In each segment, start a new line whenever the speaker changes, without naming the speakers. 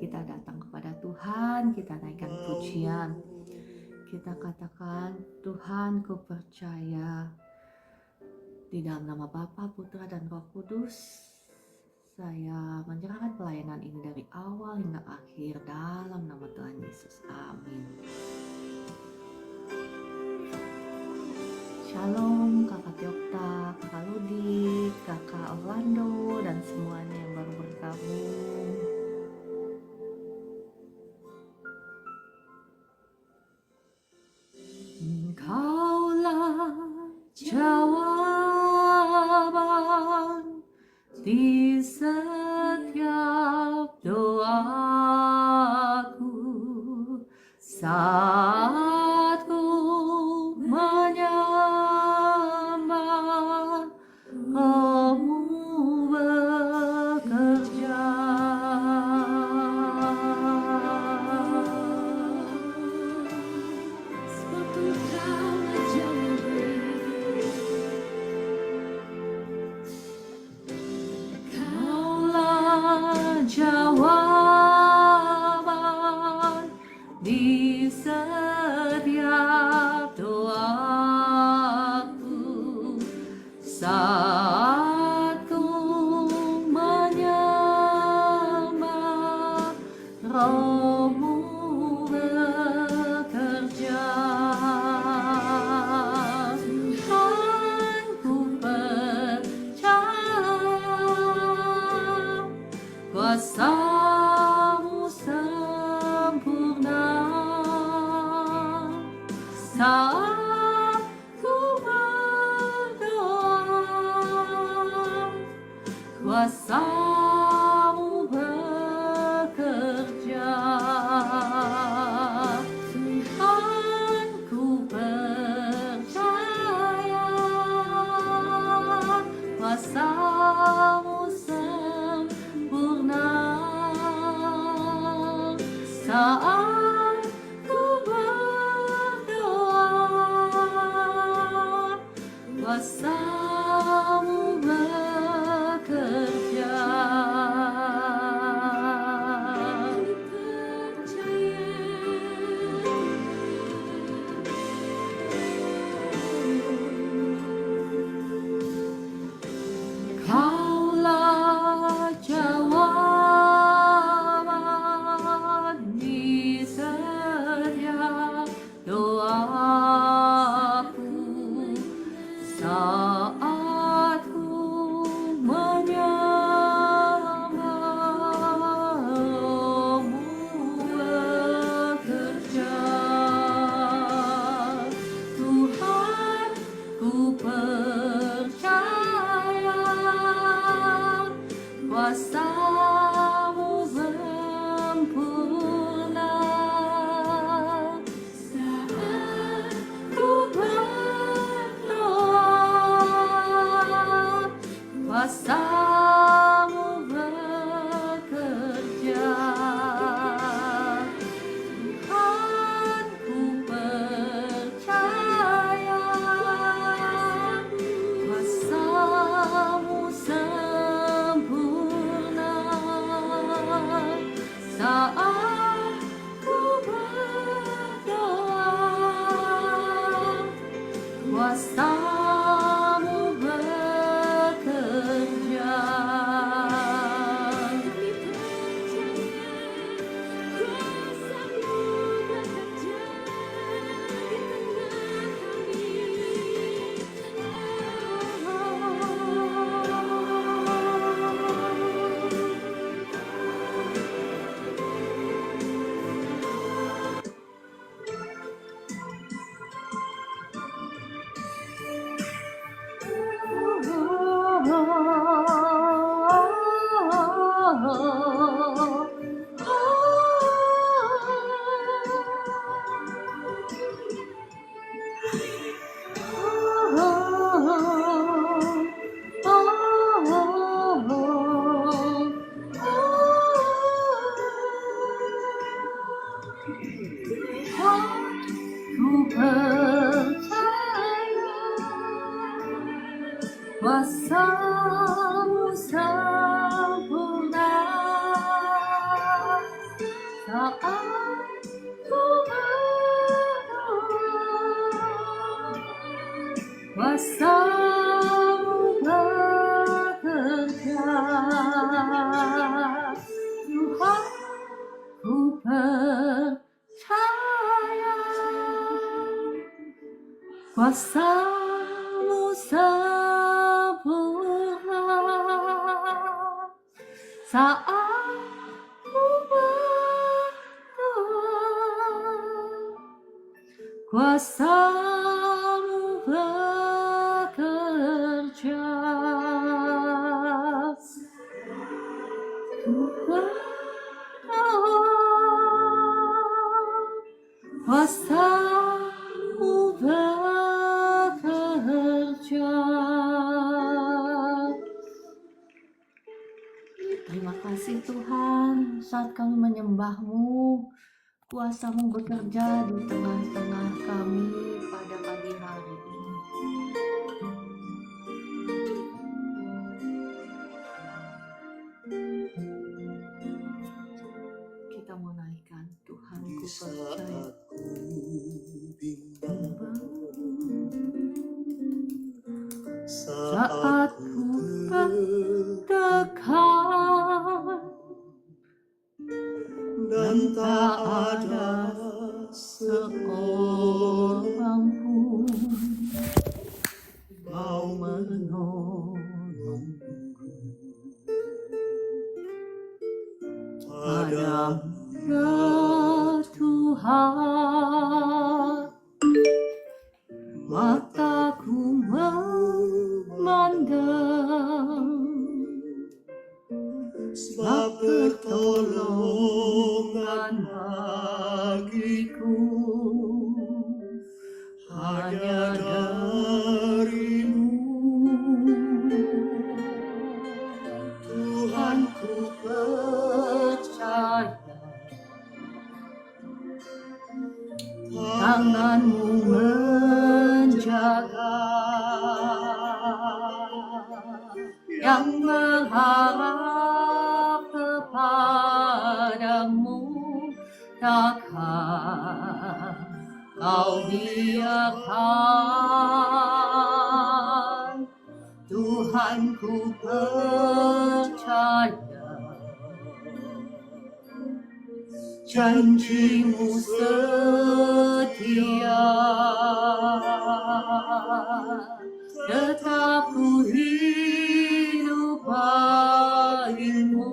Kita datang kepada Tuhan, kita naikkan pujian. Kita katakan, Tuhan, ku percaya di dalam nama Bapa, Putra, dan Roh Kudus. Saya menyerahkan pelayanan ini dari awal hingga akhir dalam nama Tuhan Yesus. Amin. Shalom Kakak Tiokta, Kakak Ludi, Kakak Orlando, dan semuanya yang baru bergabung. Engkaulah jawaban di setiap doaku saat ku menyembah Roh-Mu bekerja. Kaulah jawaban di setiap doaku saat ku menyembah Roh-Mu bekerja. Tuhan, ku percaya kuasa-Mu sempurna saat ku berdoa. Kuasa-Mu bekerja. Tuhan, ku percaya kuasa-Mu sempurna saat ku berdoa. Kuasa-Mu bekerja. Kaulah jawaban di setiap doaku saat ku menyembah Roh-Mu bekerja. Tuhan, ku percaya kuasa-Mu sempurna saat ku berdoa. Kuasa-Mu bekerja. Tuhan, ku percaya kuasa-Mu sempurna saat ku berdoa. Kuasa-Mu bekerja. Ku percaya kuasa-Mu sempurna Saat ku berdoa, kuasa-Mu bekerja. Tuhan, ku percaya, kuasa-Mu sempurna. Saat ku berdoa, kuasa-Mu bekerja. Ku berdoa, kuasa-Mu bekerja. Terima kasih Tuhan, saat kami menyembah-Mu, kuasa-Mu bekerja di tengah-tengah kami pada pagi hari ini. Kita mau naikkan Tuhan, ku percaya. Saat ku tertekan dan tak ada seorang pun mau menolongku, padamu ya Tuhan mataku memandang, sebab pertolongan bagiku hanya dari-Mu. Tuhan, ku percaya, tangan-Mu menjaga, yang berharap kepadamu takkan Kau biarkan. Tuhan, ku percaya, janji-Mu setia, tetap ku hidup bagi-Mu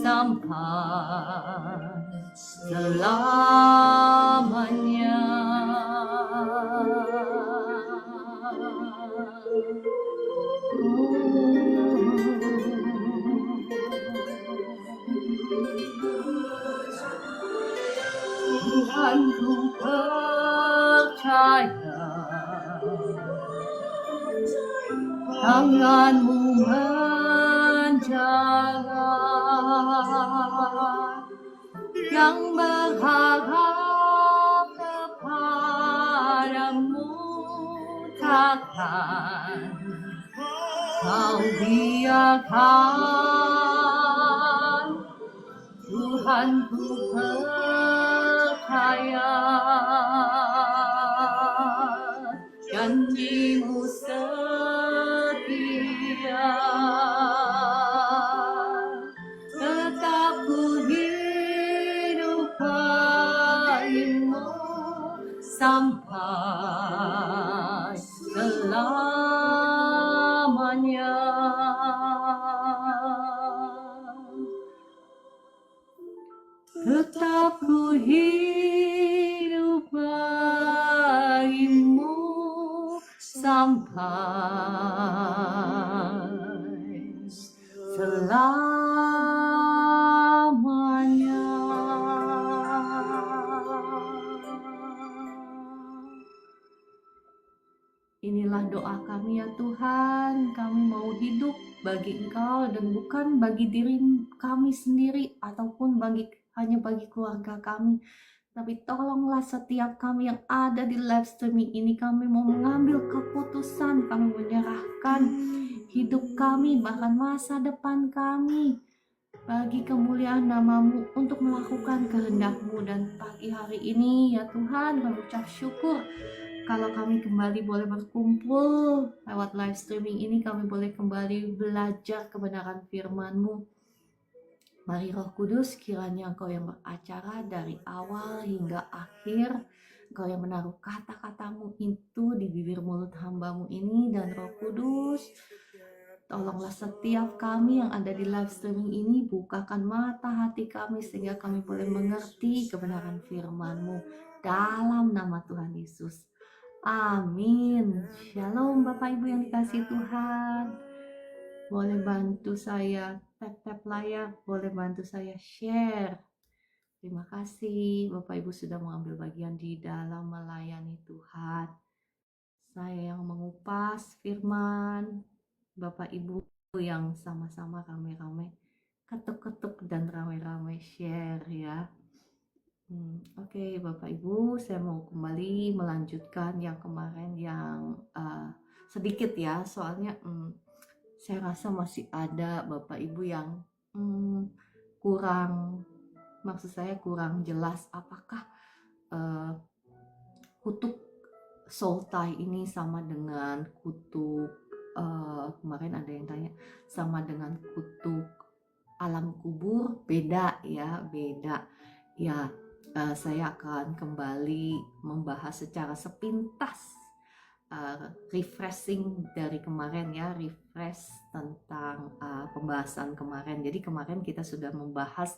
sampai selamanya. Tuhan, ku percaya, tangan-Mu menjaga, yang berharap kepadamu takkan Kau biarkan. Tuhan, ku percaya, janji-Mu setia, tetap ku hidup bagi-Mu sampai selamanya. Tetap ku hidup bagi-Mu sampai selamanya. Inilah doa kami ya Tuhan, kami mau hidup bagi Engkau dan bukan bagi diri kami sendiri ataupun hanya bagi keluarga kami. Tapi tolonglah setiap kami yang ada di live streaming ini, kami mau mengambil keputusan, kami menyerahkan hidup kami, bahkan masa depan kami bagi kemuliaan nama-Mu untuk melakukan kehendak-Mu. Dan pagi hari ini ya Tuhan, kami ucap syukur kalau kami kembali boleh berkumpul lewat live streaming ini, kami boleh kembali belajar kebenaran firman-Mu. Mari Roh Kudus, kiranya Engkau yang beracara dari awal hingga akhir, Engkau yang menaruh kata-kata-Mu itu di bibir mulut hamba-Mu ini. Dan Roh Kudus, tolonglah setiap kami yang ada di live streaming ini, bukakan mata hati kami sehingga kami boleh mengerti kebenaran firman-Mu dalam nama Tuhan Yesus. Amin. Shalom Bapak Ibu yang dikasihi Tuhan. Boleh bantu saya tap-tap layar, boleh bantu saya share. Terima kasih Bapak Ibu sudah mengambil bagian di dalam melayani Tuhan. Saya yang mengupas firman, Bapak Ibu yang sama-sama rame-rame ketuk-ketuk dan rame-rame share ya. Oke, Bapak Ibu, saya mau kembali melanjutkan yang kemarin yang sedikit ya, soalnya saya rasa masih ada Bapak Ibu yang kurang, maksud saya kurang jelas apakah kutuk soul tie ini sama dengan kutuk kemarin ada yang tanya sama dengan kutuk alam kubur. Beda ya, beda ya. Saya akan kembali membahas secara sepintas refreshing dari kemarin ya, refresh tentang pembahasan kemarin. Jadi kemarin kita sudah membahas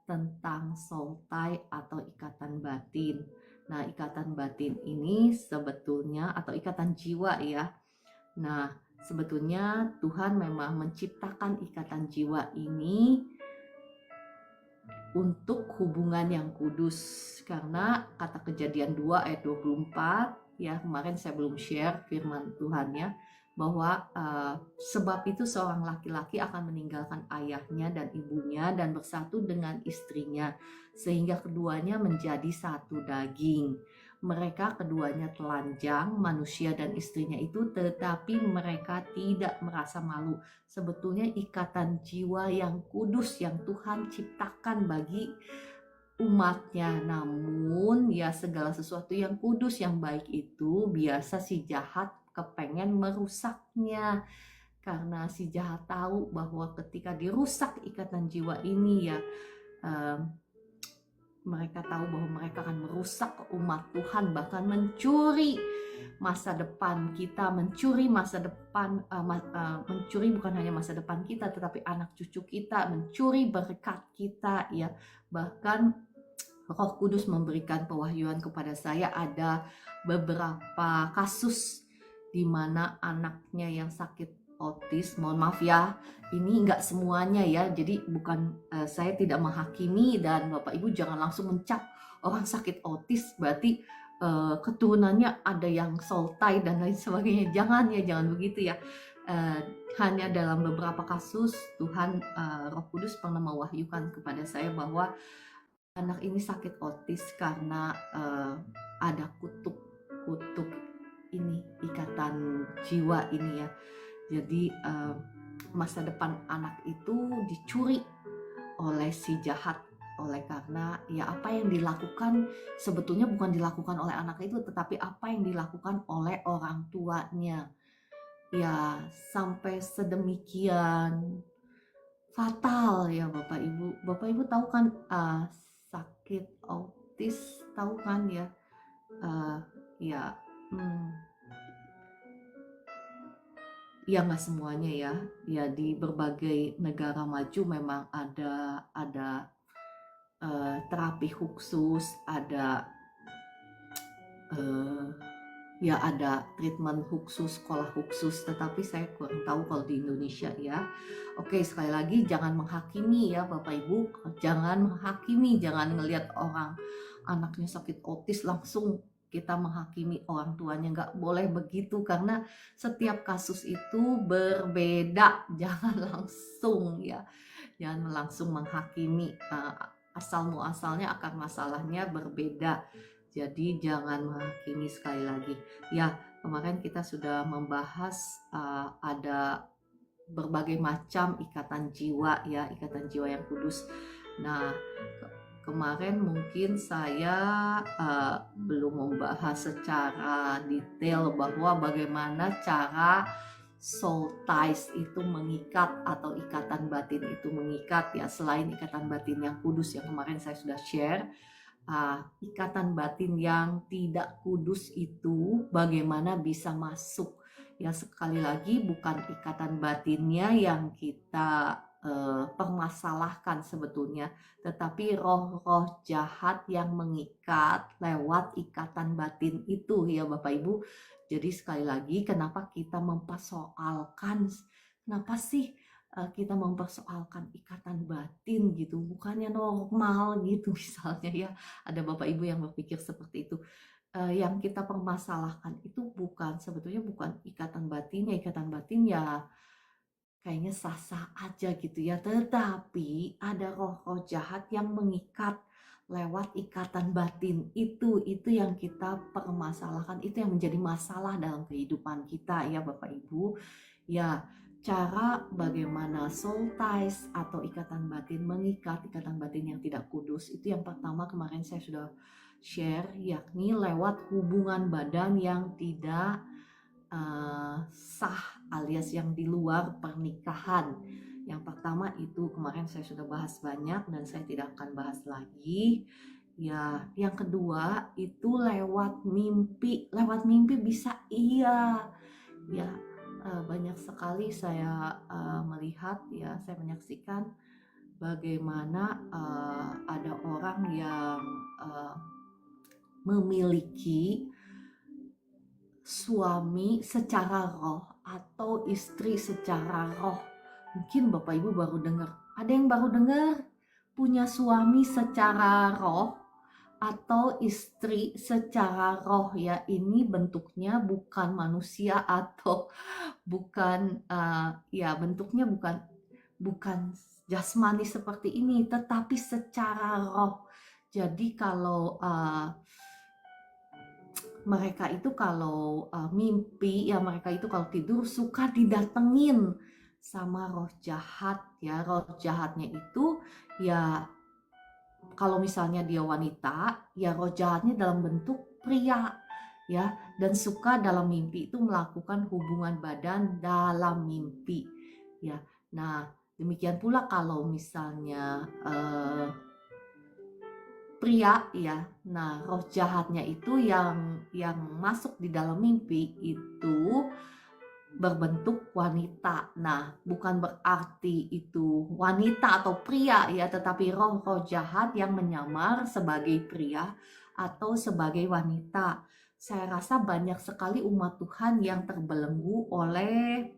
tentang soul tie atau ikatan batin. Nah, ikatan batin ini sebetulnya, atau ikatan jiwa ya. Nah, sebetulnya Tuhan memang menciptakan ikatan jiwa ini untuk hubungan yang kudus, karena kata Kejadian 2 ayat 24 ya, kemarin saya belum share firman Tuhannya, bahwa sebab itu seorang laki-laki akan meninggalkan ayahnya dan ibunya dan bersatu dengan istrinya sehingga keduanya menjadi satu daging. Mereka keduanya telanjang, manusia dan istrinya itu, tetapi mereka tidak merasa malu. Sebetulnya ikatan jiwa yang kudus yang Tuhan ciptakan bagi umatnya. Namun ya, segala sesuatu yang kudus yang baik itu biasa si jahat kepengen merusaknya, karena si jahat tahu bahwa ketika dirusak ikatan jiwa ini ya, mereka tahu bahwa mereka akan merusak umat Tuhan, bahkan mencuri masa depan kita, mencuri masa depan, mencuri bukan hanya masa depan kita, tetapi anak cucu kita, mencuri berkat kita ya. Bahkan Roh Kudus memberikan pewahyuan kepada saya, ada beberapa kasus di mana anaknya yang sakit autis, mohon maaf ya, ini enggak semuanya ya, jadi bukan, saya tidak menghakimi, dan Bapak Ibu jangan langsung mencap orang sakit autis berarti keturunannya ada yang soul tie dan lain sebagainya. Jangan ya, jangan begitu ya. Hanya dalam beberapa kasus Tuhan, Roh Kudus pernah mewahyukan kepada saya bahwa anak ini sakit autis karena ada kutuk ini, ikatan jiwa ini ya. Jadi masa depan anak itu dicuri oleh si jahat, oleh karena ya apa yang dilakukan sebetulnya bukan dilakukan oleh anak itu, tetapi apa yang dilakukan oleh orang tuanya. Ya, sampai sedemikian fatal ya Bapak Ibu. Bapak Ibu tahu kan sakit autis, tahu kan ya? Ya, ya nggak semuanya ya. Ya di berbagai negara maju memang ada terapi khusus, ada ya ada treatment khusus, sekolah khusus, tetapi saya kurang tahu kalau di Indonesia ya. Oke, sekali lagi jangan menghakimi ya Bapak Ibu, jangan menghakimi, jangan ngelihat orang anaknya sakit autis langsung kita menghakimi orang tuanya, nggak boleh begitu, karena setiap kasus itu berbeda. Jangan langsung ya, jangan langsung menghakimi, asal muasalnya akar masalahnya berbeda. Jadi jangan menghakimi sekali lagi. Ya, kemarin kita sudah membahas ada berbagai macam ikatan jiwa ya, ikatan jiwa yang kudus. Nah, kemarin mungkin saya belum membahas secara detail bahwa bagaimana cara soul ties itu mengikat atau ikatan batin itu mengikat ya. Selain ikatan batin yang kudus yang kemarin saya sudah share, ikatan batin yang tidak kudus itu bagaimana bisa masuk ya. Sekali lagi bukan ikatan batinnya yang kita permasalahkan sebetulnya, tetapi roh-roh jahat yang mengikat lewat ikatan batin itu ya Bapak Ibu. Jadi sekali lagi kenapa kita mempersoalkan, kenapa sih kita mempersoalkan ikatan batin gitu, bukannya normal gitu misalnya ya. Ada Bapak Ibu yang berpikir seperti itu. Yang kita permasalahkan itu sebetulnya bukan ikatan batinnya. Ikatan batin ya kayaknya sah-sah aja gitu ya, tetapi ada roh-roh jahat yang mengikat lewat ikatan batin itu yang kita permasalahkan, itu yang menjadi masalah dalam kehidupan kita ya Bapak Ibu. Ya, cara bagaimana soul ties atau ikatan batin mengikat, ikatan batin yang tidak kudus, itu yang pertama kemarin saya sudah share, yakni lewat hubungan badan yang tidak sah alias yang di luar pernikahan. Yang pertama itu kemarin saya sudah bahas banyak dan saya tidak akan bahas lagi. Ya, yang kedua itu lewat mimpi. Lewat mimpi bisa iya. Ya, banyak sekali saya melihat ya, saya menyaksikan bagaimana ada orang yang memiliki suami secara roh atau istri secara roh. Mungkin Bapak Ibu baru dengar. Ada yang baru dengar punya suami secara roh atau istri secara roh ya. Ini bentuknya bukan manusia atau bukan ya bentuknya bukan jasmani seperti ini, tetapi secara roh. Jadi kalau mereka itu kalau mimpi ya, mereka itu kalau tidur suka didatengin sama roh jahat ya. Roh jahatnya itu ya, kalau misalnya dia wanita ya roh jahatnya dalam bentuk pria ya, dan suka dalam mimpi itu melakukan hubungan badan dalam mimpi ya. Nah, demikian pula kalau misalnya pria ya. Nah, roh jahatnya itu yang masuk di dalam mimpi itu berbentuk wanita. Nah, bukan berarti itu wanita atau pria ya, tetapi roh-roh jahat yang menyamar sebagai pria atau sebagai wanita. Saya rasa banyak sekali umat Tuhan yang terbelenggu oleh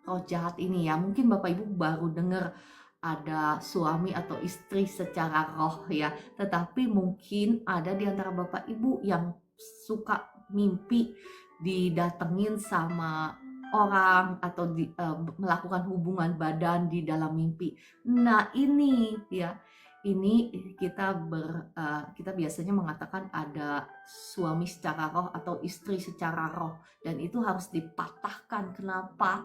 roh jahat ini ya. Mungkin Bapak Ibu baru dengar ada suami atau istri secara roh ya, tetapi mungkin ada di antara Bapak Ibu yang suka mimpi didatengin sama orang atau melakukan hubungan badan di dalam mimpi. Nah, ini ya, ini kita biasanya mengatakan ada suami secara roh atau istri secara roh, dan itu harus dipatahkan. Kenapa?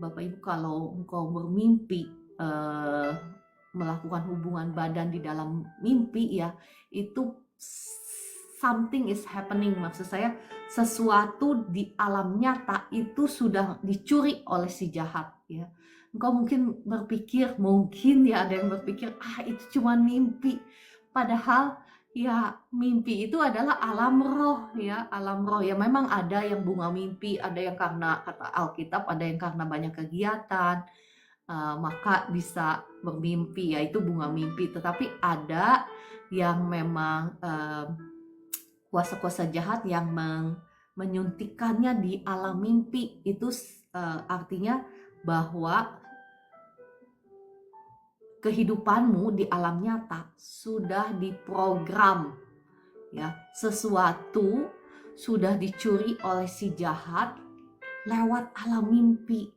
Bapak Ibu, kalau engkau bermimpi melakukan hubungan badan di dalam mimpi ya, itu something is happening. Maksud saya sesuatu di alam nyata itu sudah dicuri oleh si jahat ya. Engkau mungkin berpikir, mungkin ya ada yang berpikir itu cuma mimpi, padahal ya mimpi itu adalah alam roh ya. Alam roh ya, memang ada yang bunga mimpi, ada yang karena kata Alkitab, ada yang karena banyak kegiatan maka bisa bermimpi, yaitu bunga mimpi. Tetapi ada yang memang kuasa-kuasa jahat yang menyuntikannya di alam mimpi. Itu artinya bahwa kehidupanmu di alam nyata sudah diprogram ya, sesuatu sudah dicuri oleh si jahat lewat alam mimpi.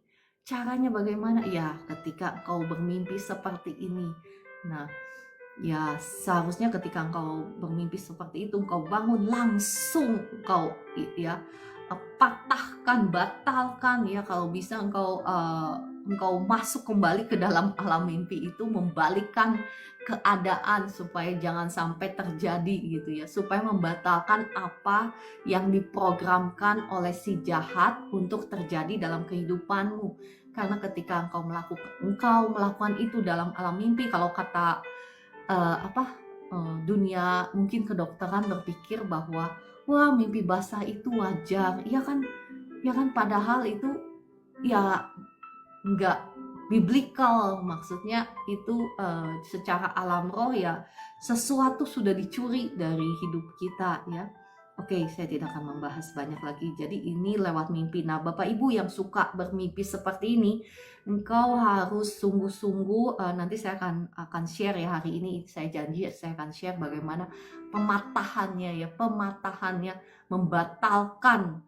Caranya bagaimana? Ya, ketika engkau bermimpi seperti ini. Nah, ya seharusnya ketika engkau bermimpi seperti itu, engkau bangun langsung engkau ya patahkan jauhkan, batalkan ya. Kalau bisa engkau masuk kembali ke dalam alam mimpi itu, membalikkan keadaan supaya jangan sampai terjadi gitu ya, supaya membatalkan apa yang diprogramkan oleh si jahat untuk terjadi dalam kehidupanmu. Karena ketika engkau melakukan itu dalam alam mimpi, kalau kata dunia mungkin kedokteran berpikir bahwa wah, mimpi basah itu wajar, ya kan, padahal itu ya nggak biblical. Maksudnya itu secara alam roh ya, sesuatu sudah dicuri dari hidup kita ya. Oke, saya tidak akan membahas banyak lagi. Jadi ini lewat mimpi. Nah, Bapak Ibu yang suka bermimpi seperti ini, engkau harus sungguh-sungguh, nanti saya akan share ya, hari ini saya janji saya akan share bagaimana pematahannya, membatalkan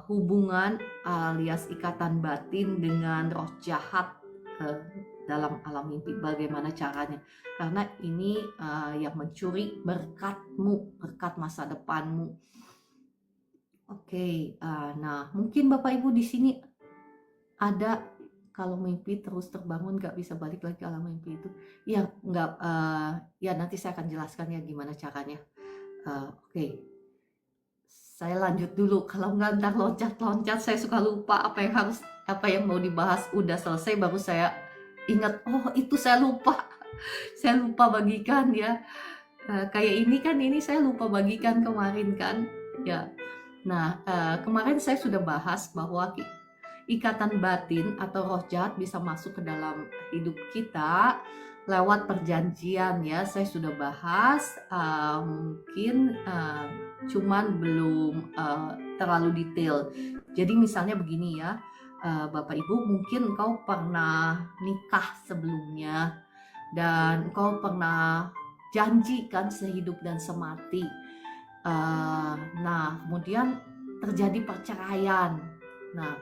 hubungan alias ikatan batin dengan roh jahat dalam alam mimpi. Bagaimana caranya? Karena ini yang mencuri berkatmu, berkat masa depanmu. Oke, nah mungkin Bapak Ibu di sini ada, kalau mimpi terus terbangun gak bisa balik lagi ke alam mimpi itu, ya nggak, ya nanti saya akan jelaskan ya gimana caranya. Oke, saya lanjut dulu, kalau nggak ntar loncat-loncat saya suka lupa apa yang mau dibahas. Udah selesai baru saya ingat, oh itu saya lupa saya lupa bagikan ya. Kayak ini saya lupa bagikan kemarin kan ya. Nah, kemarin saya sudah bahas bahwa ikatan batin atau roh jahat bisa masuk ke dalam hidup kita lewat perjanjian ya. Saya sudah bahas, mungkin cuman belum terlalu detail. Jadi misalnya begini ya, Bapak Ibu, mungkin engkau pernah nikah sebelumnya dan engkau pernah janji kan sehidup dan semati. Nah, kemudian terjadi perceraian. Nah,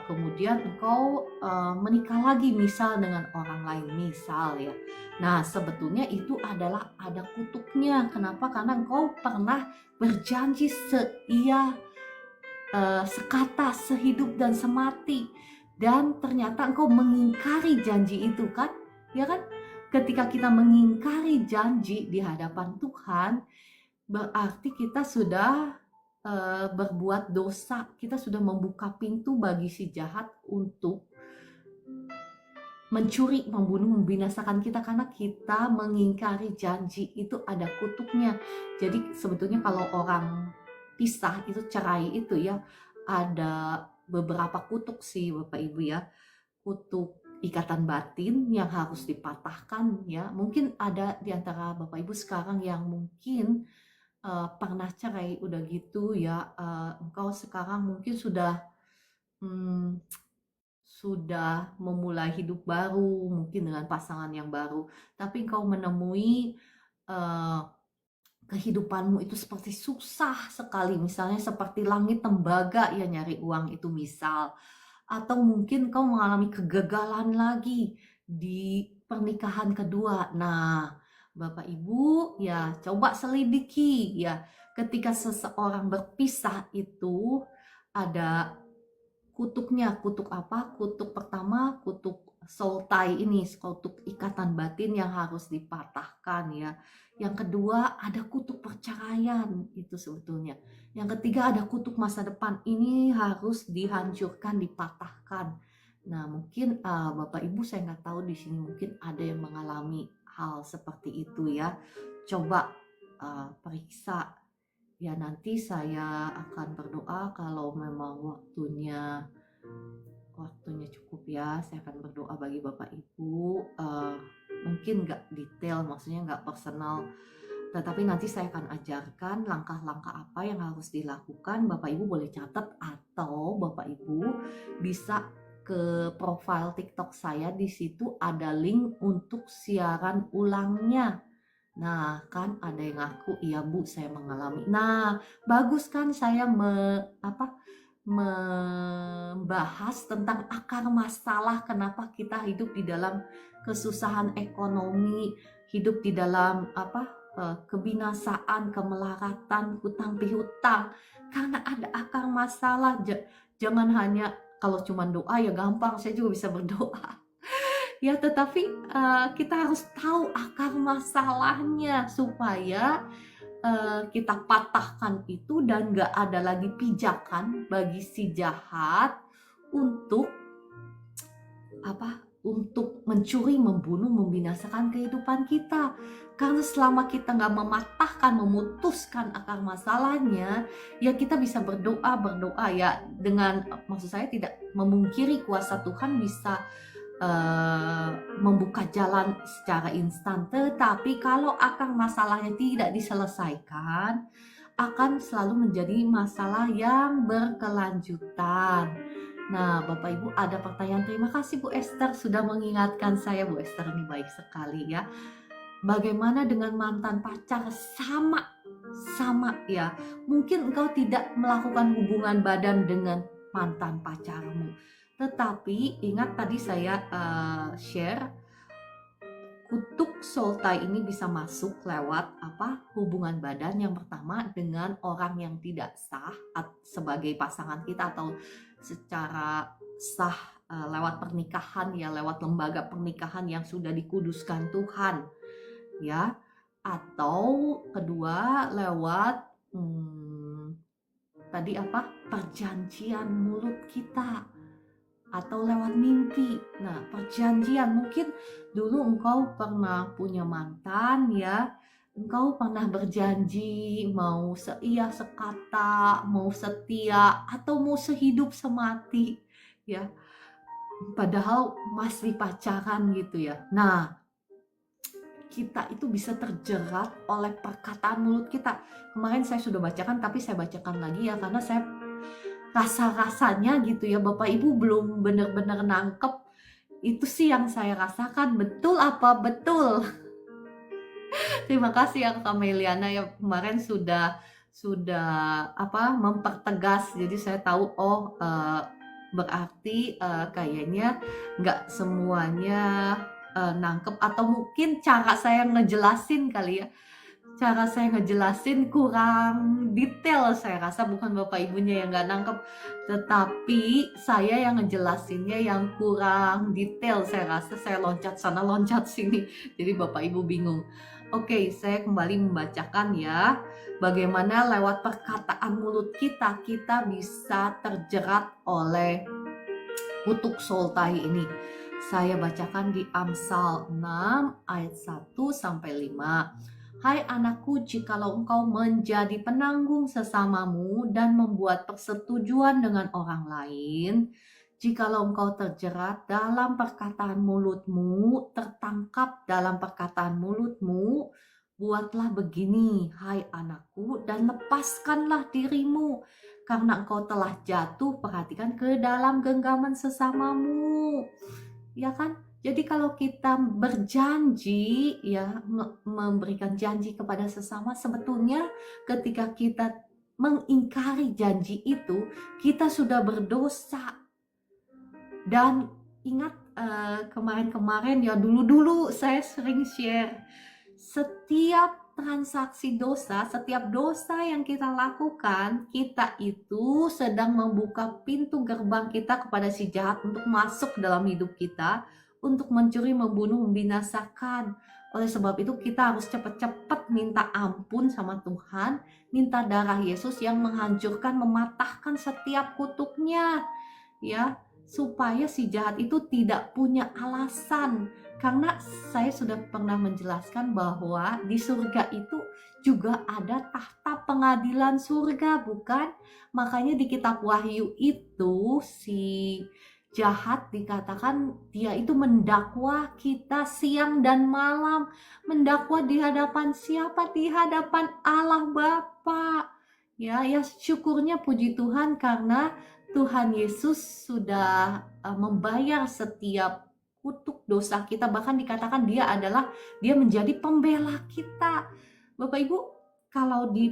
kemudian engkau menikah lagi misal dengan orang lain misal ya. Nah, sebetulnya itu adalah ada kutuknya. Kenapa? Karena engkau pernah berjanji sekata, sehidup dan semati, dan ternyata engkau mengingkari janji itu kan, ya kan? Ketika kita mengingkari janji di hadapan Tuhan, berarti kita sudah berbuat dosa. Kita sudah membuka pintu bagi si jahat untuk mencuri, membunuh, membinasakan kita karena kita mengingkari janji. Itu ada kutuknya. Jadi sebetulnya kalau orang pisah itu, cerai itu ya, ada beberapa kutuk sih Bapak Ibu ya. Kutuk ikatan batin yang harus dipatahkan ya. Mungkin ada di antara Bapak Ibu sekarang yang mungkin pernah cerai, udah gitu ya, engkau sekarang mungkin sudah memulai hidup baru, mungkin dengan pasangan yang baru, tapi engkau menemui kehidupanmu itu seperti susah sekali, misalnya seperti langit tembaga ya nyari uang itu misal, atau mungkin engkau mengalami kegagalan lagi di pernikahan kedua. Nah, Bapak Ibu ya coba selidiki ya, ketika seseorang berpisah itu ada kutuknya. Kutuk apa? Kutuk pertama, kutuk soul tie ini, kutuk ikatan batin yang harus dipatahkan ya. Yang kedua ada kutuk perceraian itu sebetulnya. Yang ketiga ada kutuk masa depan, ini harus dihancurkan, dipatahkan. Nah, mungkin Bapak Ibu saya nggak tahu di sini mungkin ada yang mengalami hal seperti itu ya. Coba periksa ya, nanti saya akan berdoa kalau memang waktunya cukup ya. Saya akan berdoa bagi Bapak Ibu, mungkin nggak detail, maksudnya nggak personal, tetapi nanti saya akan ajarkan langkah-langkah apa yang harus dilakukan. Bapak Ibu boleh catat, atau Bapak Ibu bisa ke profile TikTok saya, di situ ada link untuk siaran ulangnya. Nah, kan ada yang ngaku, iya Bu, saya mengalami. Nah, bagus kan saya membahas tentang akar masalah kenapa kita hidup di dalam kesusahan ekonomi, hidup di dalam kebinasaan, kemelaratan, hutang pihutang, karena ada akar masalah. Jangan hanya kalau cuma doa ya gampang, saya juga bisa berdoa. Ya, tetapi kita harus tahu akar masalahnya supaya kita patahkan itu dan gak ada lagi pijakan bagi si jahat untuk untuk mencuri, membunuh, membinasakan kehidupan kita. Karena selama kita nggak mematahkan, memutuskan akar masalahnya, ya kita bisa berdoa ya, dengan maksud saya tidak memungkiri kuasa Tuhan bisa membuka jalan secara instan. Tetapi kalau akar masalahnya tidak diselesaikan, akan selalu menjadi masalah yang berkelanjutan. Nah, Bapak Ibu ada pertanyaan. Terima kasih Bu Esther sudah mengingatkan saya. Bu Esther ini baik sekali ya. Bagaimana dengan mantan pacar? Sama ya. Mungkin engkau tidak melakukan hubungan badan dengan mantan pacarmu. Tetapi ingat tadi saya share, kutuk soltai ini bisa masuk lewat hubungan badan yang pertama dengan orang yang tidak sah sebagai pasangan kita, atau secara sah lewat pernikahan ya, lewat lembaga pernikahan yang sudah dikuduskan Tuhan ya, atau kedua lewat perjanjian mulut kita, atau lewat mimpi. Nah, perjanjian, mungkin dulu engkau pernah punya mantan ya, engkau pernah berjanji mau seia sekata, mau setia, atau mau sehidup semati ya, padahal masih pacaran gitu ya. Nah, kita itu bisa terjerat oleh perkataan mulut kita. Kemarin saya sudah bacakan, tapi saya bacakan lagi ya, karena saya rasa-rasanya gitu ya, Bapak Ibu belum benar-benar nangkep. Itu sih yang saya rasakan. Betul apa? Betul. Terima kasih ya Kak Meliana ya, kemarin sudah mempertegas. Jadi saya tahu berarti kayaknya nggak semuanya nangkep, atau mungkin cara saya ngejelasin kali ya. Cara saya ngejelasin kurang detail, saya rasa bukan Bapak Ibunya yang nggak nangkep, tetapi saya yang ngejelasinnya yang kurang detail. Saya rasa saya loncat sana loncat sini, jadi Bapak Ibu bingung. Oke, saya kembali membacakan ya. Bagaimana lewat perkataan mulut kita bisa terjerat oleh kutuk soltai ini. Saya bacakan di Amsal 6 ayat 1-5. Hai anakku, jikalau engkau menjadi penanggung sesamamu dan membuat persetujuan dengan orang lain, jikalau engkau terjerat dalam perkataan mulutmu, tertangkap dalam perkataan mulutmu, buatlah begini, hai anakku, dan lepaskanlah dirimu, karena engkau telah jatuh, perhatikan, ke dalam genggaman sesamamu. Ya kan? Jadi kalau kita berjanji ya, memberikan janji kepada sesama, sebetulnya ketika kita mengingkari janji itu, kita sudah berdosa. Dan ingat kemarin-kemarin ya, dulu saya sering share, setiap transaksi dosa, setiap dosa yang kita lakukan, kita itu sedang membuka pintu gerbang kita kepada si jahat untuk masuk dalam hidup kita, untuk mencuri, membunuh, membinasakan. Oleh sebab itu kita harus cepat-cepat minta ampun sama Tuhan, minta darah Yesus yang menghancurkan, mematahkan setiap kutuknya ya, supaya si jahat itu tidak punya alasan. Karena saya sudah pernah menjelaskan bahwa di surga itu juga ada tahta pengadilan surga, bukan? Makanya di kitab Wahyu itu si jahat dikatakan dia itu mendakwa kita siang dan malam. Mendakwa di hadapan siapa? Di hadapan Allah Bapa. Ya syukurnya, puji Tuhan, karena Tuhan Yesus sudah membayar setiap kutuk dosa kita. Bahkan dikatakan dia menjadi pembela kita. Bapak Ibu, kalau di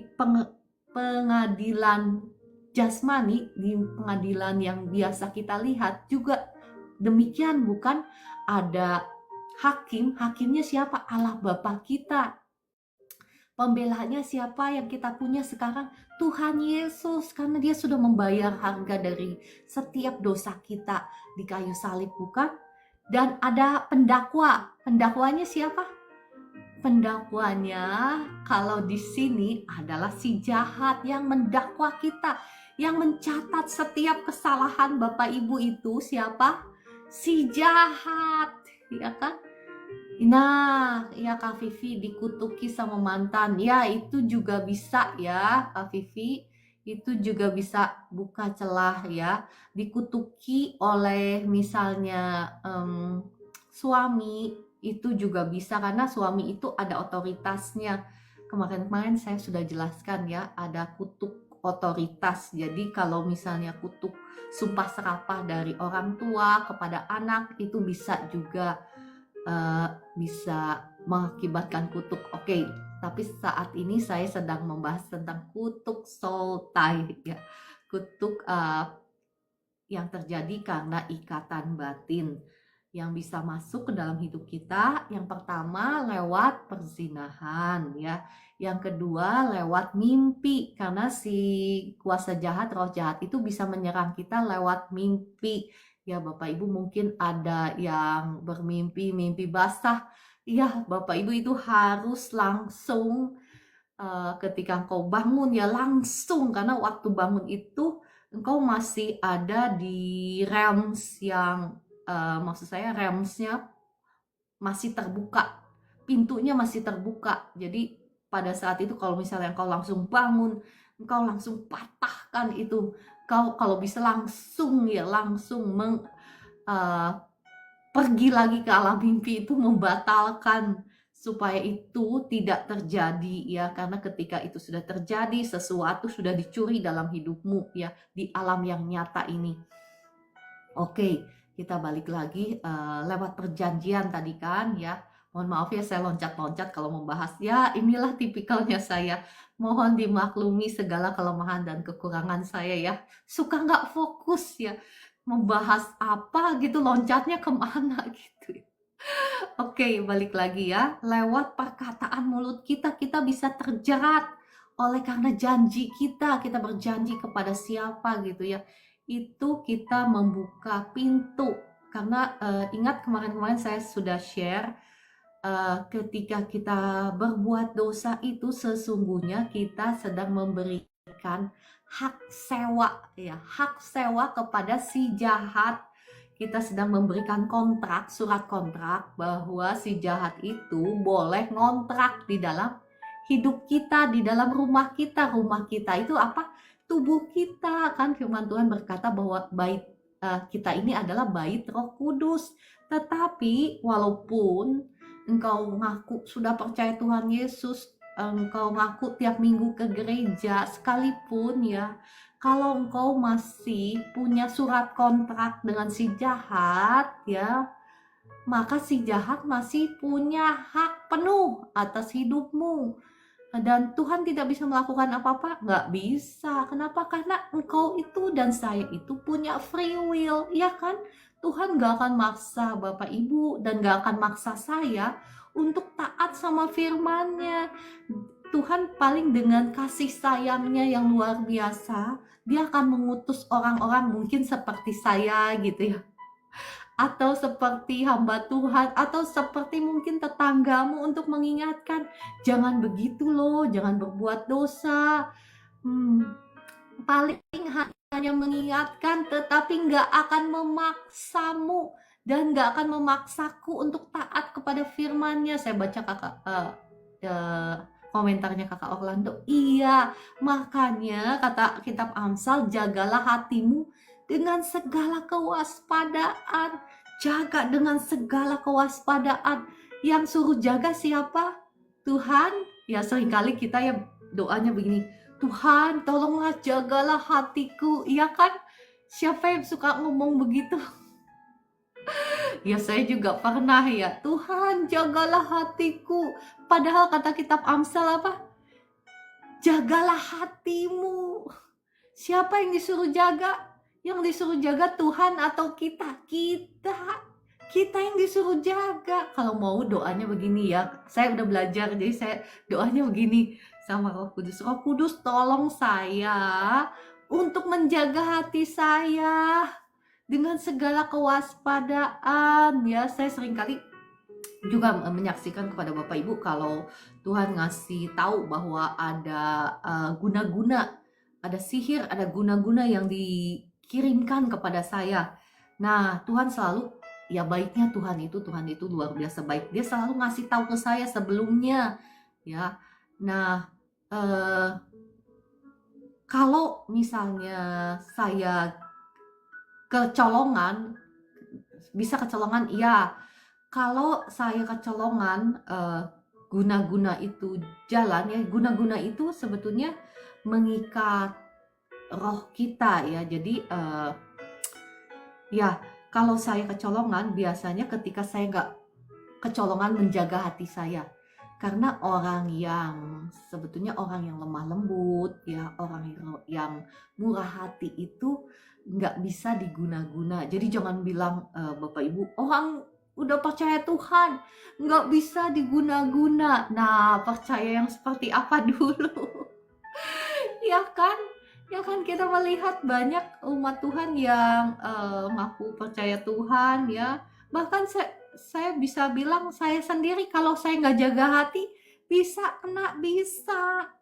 pengadilan jasmani, di pengadilan yang biasa kita lihat juga demikian, bukan? Ada hakimnya siapa? Allah Bapa kita. Pembelanya siapa yang kita punya sekarang? Tuhan Yesus, karena dia sudah membayar harga dari setiap dosa kita di kayu salib, bukan? Dan ada pendakwa. Pendakwanya siapa? Pendakwanya kalau di sini adalah si jahat yang mendakwa kita, yang mencatat setiap kesalahan Bapak Ibu itu siapa? Si jahat, ya kan? Nah, ya Kak Vivi dikutuki sama mantan. Ya, itu juga bisa ya, Kak Vivi. Itu juga bisa buka celah ya. Dikutuki oleh misalnya suami, itu juga bisa karena suami itu ada otoritasnya. Kemarin-kemarin saya sudah jelaskan ya, ada kutuk otoritas. Jadi kalau misalnya kutuk sumpah serapah dari orang tua kepada anak itu bisa juga bisa mengakibatkan kutuk. Oke, tapi saat ini saya sedang membahas tentang kutuk soul tie ya. Kutuk yang terjadi karena ikatan batin yang bisa masuk ke dalam hidup kita. Yang pertama lewat perzinahan ya. Yang kedua lewat mimpi, karena si kuasa jahat, roh jahat itu bisa menyerang kita lewat mimpi. Ya Bapak Ibu mungkin ada yang bermimpi mimpi basah. Ya Bapak Ibu itu harus langsung ketika engkau bangun ya langsung, karena waktu bangun itu engkau masih ada di realms yang maksud saya realmsnya masih terbuka, pintunya masih terbuka. Jadi pada saat itu kalau misalnya engkau langsung bangun, engkau langsung patahkan itu, kau kalau bisa langsung ya langsung pergi lagi ke alam mimpi itu, membatalkan supaya itu tidak terjadi ya, karena ketika itu sudah terjadi sesuatu sudah dicuri dalam hidupmu ya di alam yang nyata ini. Oke, kita balik lagi lewat perjanjian tadi kan ya. Mohon maaf ya saya loncat-loncat kalau membahas ya, inilah tipikalnya saya. Mohon dimaklumi segala kelemahan dan kekurangan saya ya. Suka nggak fokus ya, membahas apa gitu loncatnya kemana gitu. Oke, balik lagi ya. Lewat perkataan mulut kita, kita bisa terjerat oleh karena janji kita berjanji kepada siapa gitu ya. Itu kita membuka pintu. Karena ingat kemarin-kemarin saya sudah share, ketika kita berbuat dosa itu sesungguhnya kita sedang memberikan hak sewa ya, hak sewa kepada si jahat. Kita sedang memberikan kontrak, surat kontrak bahwa si jahat itu boleh ngontrak di dalam hidup kita, di dalam rumah kita. Rumah kita itu apa? Tubuh kita. Kan firman Tuhan berkata bahwa bait kita ini adalah bait Roh Kudus. Tetapi walaupun engkau ngaku sudah percaya Tuhan Yesus, engkau ngaku tiap minggu ke gereja, sekalipun ya, kalau engkau masih punya surat kontrak dengan si jahat ya, maka si jahat masih punya hak penuh atas hidupmu. Dan Tuhan tidak bisa melakukan apa-apa? Nggak bisa. Kenapa? Karena engkau itu dan saya itu punya free will, ya kan? Tuhan nggak akan maksa Bapak Ibu dan nggak akan maksa saya untuk taat sama firman-Nya. Tuhan paling dengan kasih sayangnya yang luar biasa, dia akan mengutus orang-orang mungkin seperti saya gitu ya, atau seperti hamba Tuhan, atau seperti mungkin tetanggamu untuk mengingatkan, jangan begitu loh, jangan berbuat dosa. Paling hanya mengingatkan, tetapi nggak akan memaksamu dan nggak akan memaksaku untuk taat kepada firman-Nya. Saya baca komentarnya kakak Orlando. Iya, makanya kata kitab Amsal, jagalah hatimu dengan segala kewaspadaan. Jaga dengan segala kewaspadaan. Yang suruh jaga siapa? Tuhan. Ya seringkali kita ya doanya begini, Tuhan tolonglah jagalah hatiku. Iya kan? Siapa yang suka ngomong begitu? Ya saya juga pernah ya, Tuhan jagalah hatiku. Padahal kata kitab Amsal apa? Jagalah hatimu. Siapa yang disuruh jaga? Yang disuruh jaga Tuhan atau kita? kita yang disuruh jaga. Kalau mau doanya begini ya, saya udah belajar, jadi saya doanya begini sama Roh Kudus. Roh Kudus tolong saya untuk menjaga hati saya dengan segala kewaspadaan ya. Saya seringkali juga menyaksikan kepada Bapak Ibu kalau Tuhan ngasih tahu bahwa ada guna-guna, ada sihir, ada guna-guna yang dikirimkan kepada saya. Nah, Tuhan selalu, ya baiknya Tuhan itu luar biasa baik. Dia selalu ngasih tahu ke saya sebelumnya, ya. Nah, kalau misalnya saya kecolongan, bisa kecolongan, iya. Kalau saya kecolongan guna-guna itu jalan ya, guna-guna itu sebetulnya mengikat roh kita ya. Jadi ya kalau saya kecolongan biasanya ketika saya nggak kecolongan menjaga hati saya. Karena orang yang sebetulnya orang yang lemah lembut ya, orang yang murah hati itu nggak bisa diguna-guna. Jadi jangan bilang Bapak Ibu, orang udah percaya Tuhan nggak bisa diguna-guna. Nah, percaya yang seperti apa dulu? Ya kan? Ya kan, kita melihat banyak umat Tuhan yang ngaku percaya Tuhan ya. Bahkan saya bisa bilang saya sendiri kalau saya nggak jaga hati bisa kena, bisa.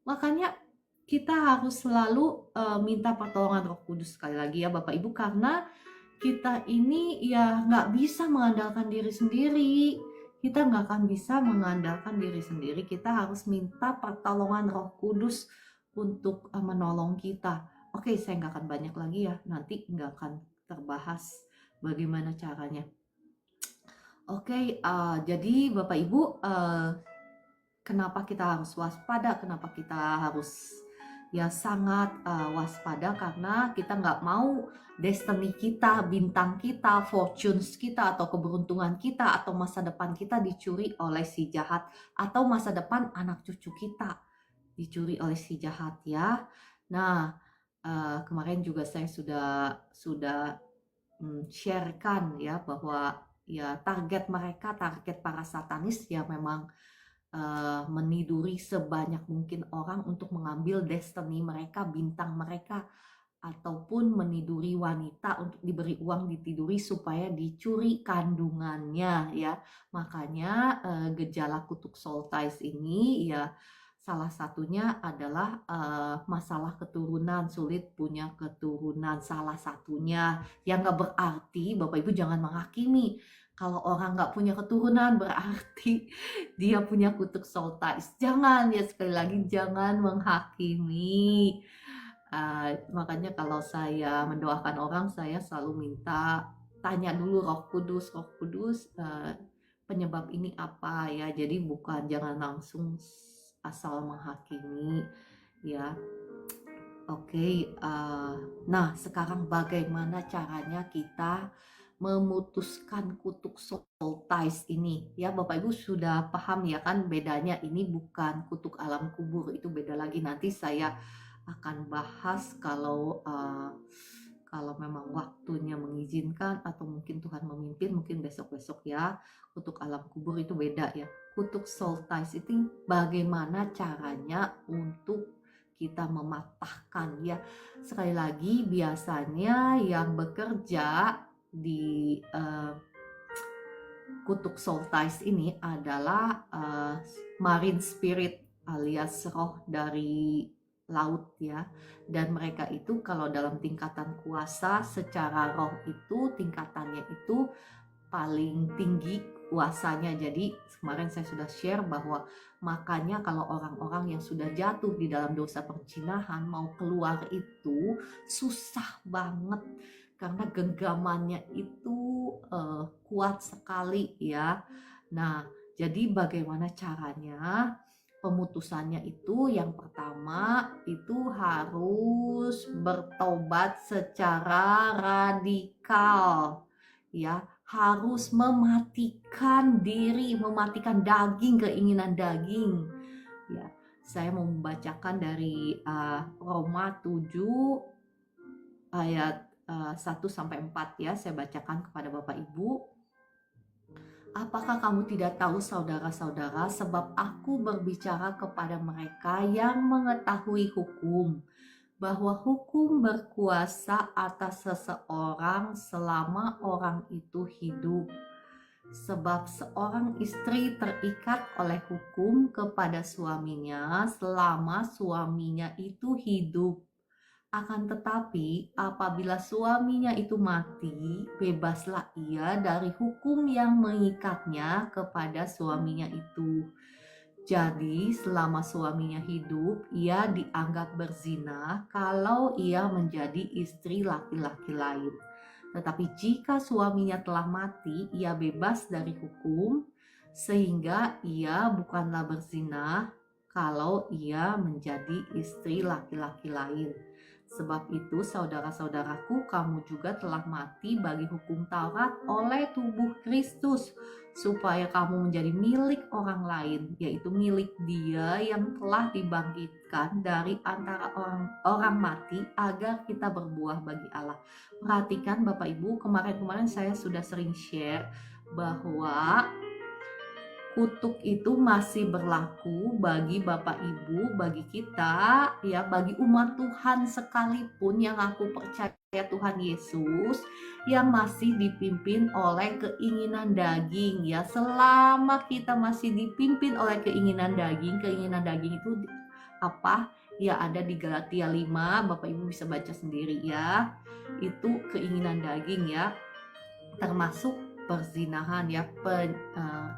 Makanya kita harus selalu minta pertolongan Roh Kudus sekali lagi ya Bapak Ibu, karena kita ini ya nggak bisa mengandalkan diri sendiri. Kita nggak akan bisa mengandalkan diri sendiri. Kita harus minta pertolongan Roh Kudus untuk menolong kita. Oke, saya nggak akan banyak lagi ya. Nanti nggak akan terbahas bagaimana caranya. Oke, jadi Bapak Ibu, kenapa kita harus waspada? Kenapa kita harus ya sangat waspada? Karena kita nggak mau destiny kita, bintang kita, fortunes kita, atau keberuntungan kita, atau masa depan kita dicuri oleh si jahat, atau masa depan anak cucu kita dicuri oleh si jahat ya. Nah, kemarin juga saya sudah sharekan ya bahwa ya target para satanis ya memang meniduri sebanyak mungkin orang untuk mengambil destiny mereka, bintang mereka, ataupun meniduri wanita untuk diberi uang ditiduri supaya dicuri kandungannya ya. Makanya gejala kutuk soul ties ini ya salah satunya adalah masalah keturunan, sulit punya keturunan, salah satunya. Yang nggak berarti Bapak Ibu jangan menghakimi kalau orang nggak punya keturunan berarti dia punya kutuk soul ties. Jangan ya, sekali lagi jangan menghakimi. Makanya kalau saya mendoakan orang, saya selalu minta tanya dulu Roh Kudus, penyebab ini apa ya. Jadi jangan langsung asal menghakimi ya. Oke, nah sekarang bagaimana caranya kita memutuskan kutuk soul ties ini ya. Bapak Ibu sudah paham ya kan bedanya, ini bukan kutuk alam kubur, itu beda lagi. Nanti saya akan bahas kalau memang waktunya mengizinkan atau mungkin Tuhan memimpin, mungkin besok-besok ya. Kutuk alam kubur itu beda ya. Kutuk soul ties itu bagaimana caranya untuk kita mematahkan ya. Sekali lagi biasanya yang bekerja di kutuk soul ties ini adalah marine spirit alias roh dari laut ya. Dan mereka itu kalau dalam tingkatan kuasa secara roh itu tingkatannya itu paling tinggi kuasanya. Jadi kemarin saya sudah share bahwa makanya kalau orang-orang yang sudah jatuh di dalam dosa perzinahan mau keluar itu susah banget karena genggamannya itu kuat sekali ya. Nah, jadi bagaimana caranya? Pemutusannya itu yang pertama itu harus bertobat secara radikal ya, harus mematikan diri, mematikan daging, keinginan daging ya. Saya mau membacakan dari Roma 7 ayat 1-4 ya, saya bacakan kepada Bapak Ibu. Apakah kamu tidak tahu saudara-saudara, sebab aku berbicara kepada mereka yang mengetahui hukum, bahwa hukum berkuasa atas seseorang selama orang itu hidup. Sebab seorang istri terikat oleh hukum kepada suaminya selama suaminya itu hidup. Akan tetapi, apabila suaminya itu mati, bebaslah ia dari hukum yang mengikatnya kepada suaminya itu. Jadi, selama suaminya hidup, ia dianggap berzina kalau ia menjadi istri laki-laki lain. Tetapi jika suaminya telah mati, ia bebas dari hukum, sehingga ia bukanlah berzina kalau ia menjadi istri laki-laki lain. Sebab itu, saudara-saudaraku, kamu juga telah mati bagi hukum Taurat oleh tubuh Kristus, supaya kamu menjadi milik orang lain, yaitu milik Dia yang telah dibangkitkan dari antara orang mati, agar kita berbuah bagi Allah. Perhatikan Bapak Ibu, kemarin-kemarin saya sudah sering share bahwa kutuk itu masih berlaku bagi Bapak Ibu, bagi kita, ya, bagi umat Tuhan sekalipun yang aku percaya Tuhan Yesus, yang masih dipimpin oleh keinginan daging, ya. Selama kita masih dipimpin oleh keinginan daging itu apa? Ya, ada di Galatia 5, Bapak Ibu bisa baca sendiri ya. Itu keinginan daging, ya. Termasuk perzinahan, ya,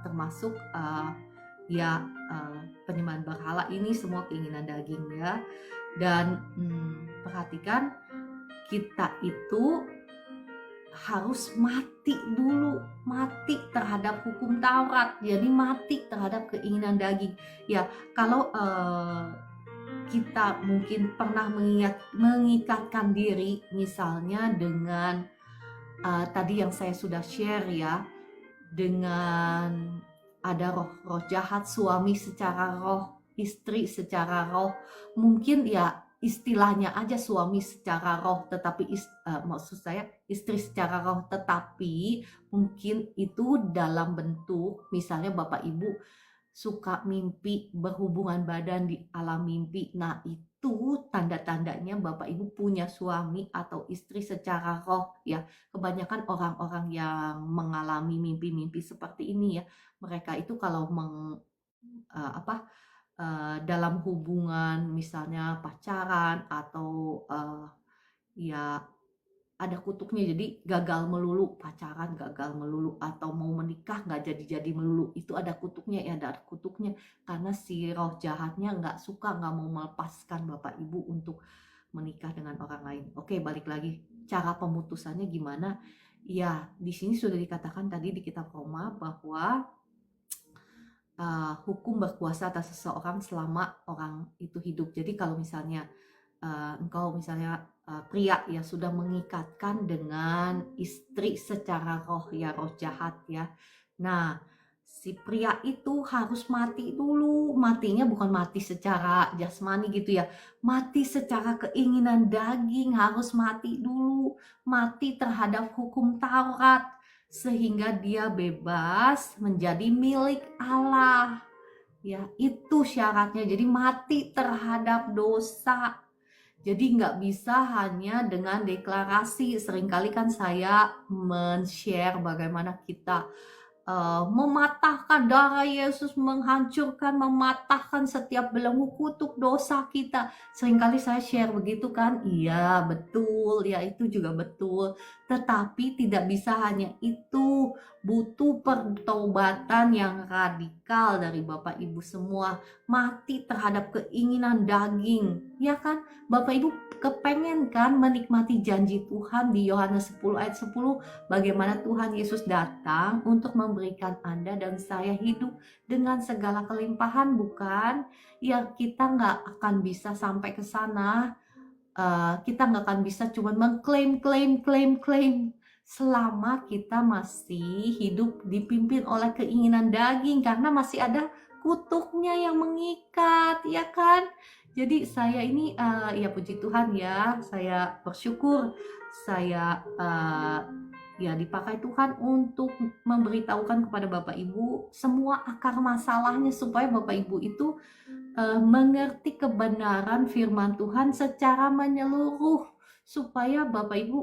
termasuk penyembahan berhala, ini semua keinginan daging, ya. Dan perhatikan, kita itu harus mati dulu, mati terhadap hukum Taurat, jadi mati terhadap keinginan daging. Ya, kalau kita mungkin pernah mengikatkan diri misalnya dengan tadi yang saya sudah share, ya, dengan ada roh jahat, suami secara roh, istri secara roh, mungkin ya istilahnya aja suami secara roh, tetapi maksud saya istri secara roh, tetapi mungkin itu dalam bentuk misalnya Bapak Ibu suka mimpi berhubungan badan di alam mimpi. Nah, itu tanda-tandanya Bapak Ibu punya suami atau istri secara roh, ya. Kebanyakan orang-orang yang mengalami mimpi-mimpi seperti ini, ya, mereka itu kalau dalam hubungan misalnya pacaran atau ya ada kutuknya, jadi gagal melulu pacaran, gagal melulu, atau mau menikah nggak jadi-jadi melulu, itu ada kutuknya, ya, ada kutuknya, karena si roh jahatnya nggak suka, nggak mau melepaskan Bapak Ibu untuk menikah dengan orang lain. Oke, balik lagi, cara pemutusannya gimana? Ya, di sini sudah dikatakan tadi di kitab Roma bahwa hukum berkuasa atas seseorang selama orang itu hidup. Jadi kalau misalnya engkau misalnya pria, ya, sudah mengikatkan dengan istri secara roh, ya, roh jahat, ya. Nah, si pria itu harus mati dulu. Matinya bukan mati secara jasmani gitu, ya. Mati secara keinginan daging, harus mati dulu. Mati terhadap hukum Taurat, sehingga dia bebas menjadi milik Allah. Ya, itu syaratnya. Jadi mati terhadap dosa. Jadi nggak bisa hanya dengan deklarasi. Seringkali kan saya men-share bagaimana kita mematahkan darah Yesus, menghancurkan, mematahkan setiap belenggu kutuk dosa kita. Seringkali saya share begitu kan, iya betul, ya itu juga betul. Tetapi tidak bisa hanya itu, butuh pertobatan yang radikal dari Bapak Ibu semua. Mati terhadap keinginan daging, ya kan? Bapak Ibu kepengen kan menikmati janji Tuhan di Yohanes 10 ayat 10, bagaimana Tuhan Yesus datang untuk memberikan Anda dan saya hidup dengan segala kelimpahan, bukan? Ya, kita nggak akan bisa sampai ke sana. Kita nggak akan bisa cuma mengklaim selama kita masih hidup dipimpin oleh keinginan daging, karena masih ada kutuknya yang mengikat, ya kan? Jadi saya ini ya puji Tuhan, ya, saya bersyukur saya Ya, dipakai Tuhan untuk memberitahukan kepada Bapak Ibu semua akar masalahnya supaya Bapak Ibu itu mengerti kebenaran firman Tuhan secara menyeluruh supaya Bapak Ibu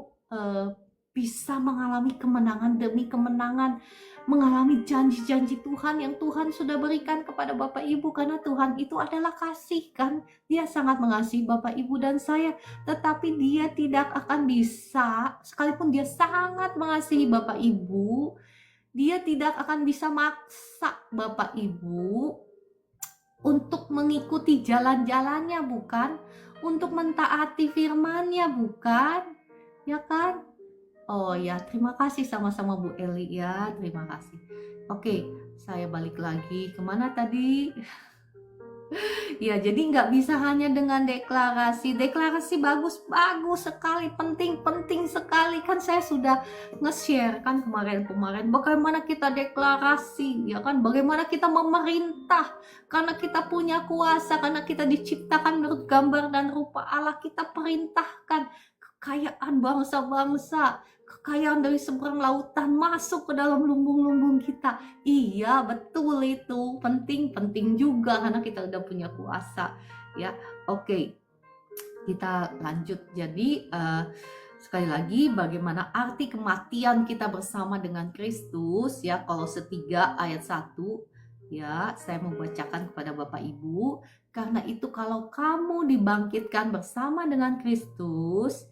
bisa mengalami kemenangan demi kemenangan, mengalami janji-janji Tuhan yang Tuhan sudah berikan kepada Bapak Ibu, karena Tuhan itu adalah kasih kan. Dia sangat mengasihi Bapak Ibu dan saya, tetapi dia tidak akan bisa, sekalipun dia sangat mengasihi Bapak Ibu, dia tidak akan bisa maksa Bapak Ibu untuk mengikuti jalan-jalannya, bukan? Untuk mentaati firman-Nya, bukan? Ya kan? Oh ya, terima kasih sama-sama Bu Eli ya, terima kasih. Oke, saya balik lagi. Kemana tadi? Ya, jadi nggak bisa hanya dengan deklarasi. Deklarasi bagus sekali, penting sekali. Kan saya sudah nge-share kan kemarin-kemarin bagaimana kita deklarasi, ya kan? Bagaimana kita memerintah, karena kita punya kuasa, karena kita diciptakan menurut gambar dan rupa Allah. Kita perintahkan kekayaan bangsa-bangsa, kekayaan dari seberang lautan masuk ke dalam lumbung-lumbung kita. Iya, betul itu. Penting juga karena kita udah punya kuasa. Ya, oke. Kita lanjut. Jadi, sekali lagi bagaimana arti kematian kita bersama dengan Kristus ya. Kolose 3 ayat 1 ya, saya membacakan kepada Bapak Ibu. Karena itu kalau kamu dibangkitkan bersama dengan Kristus,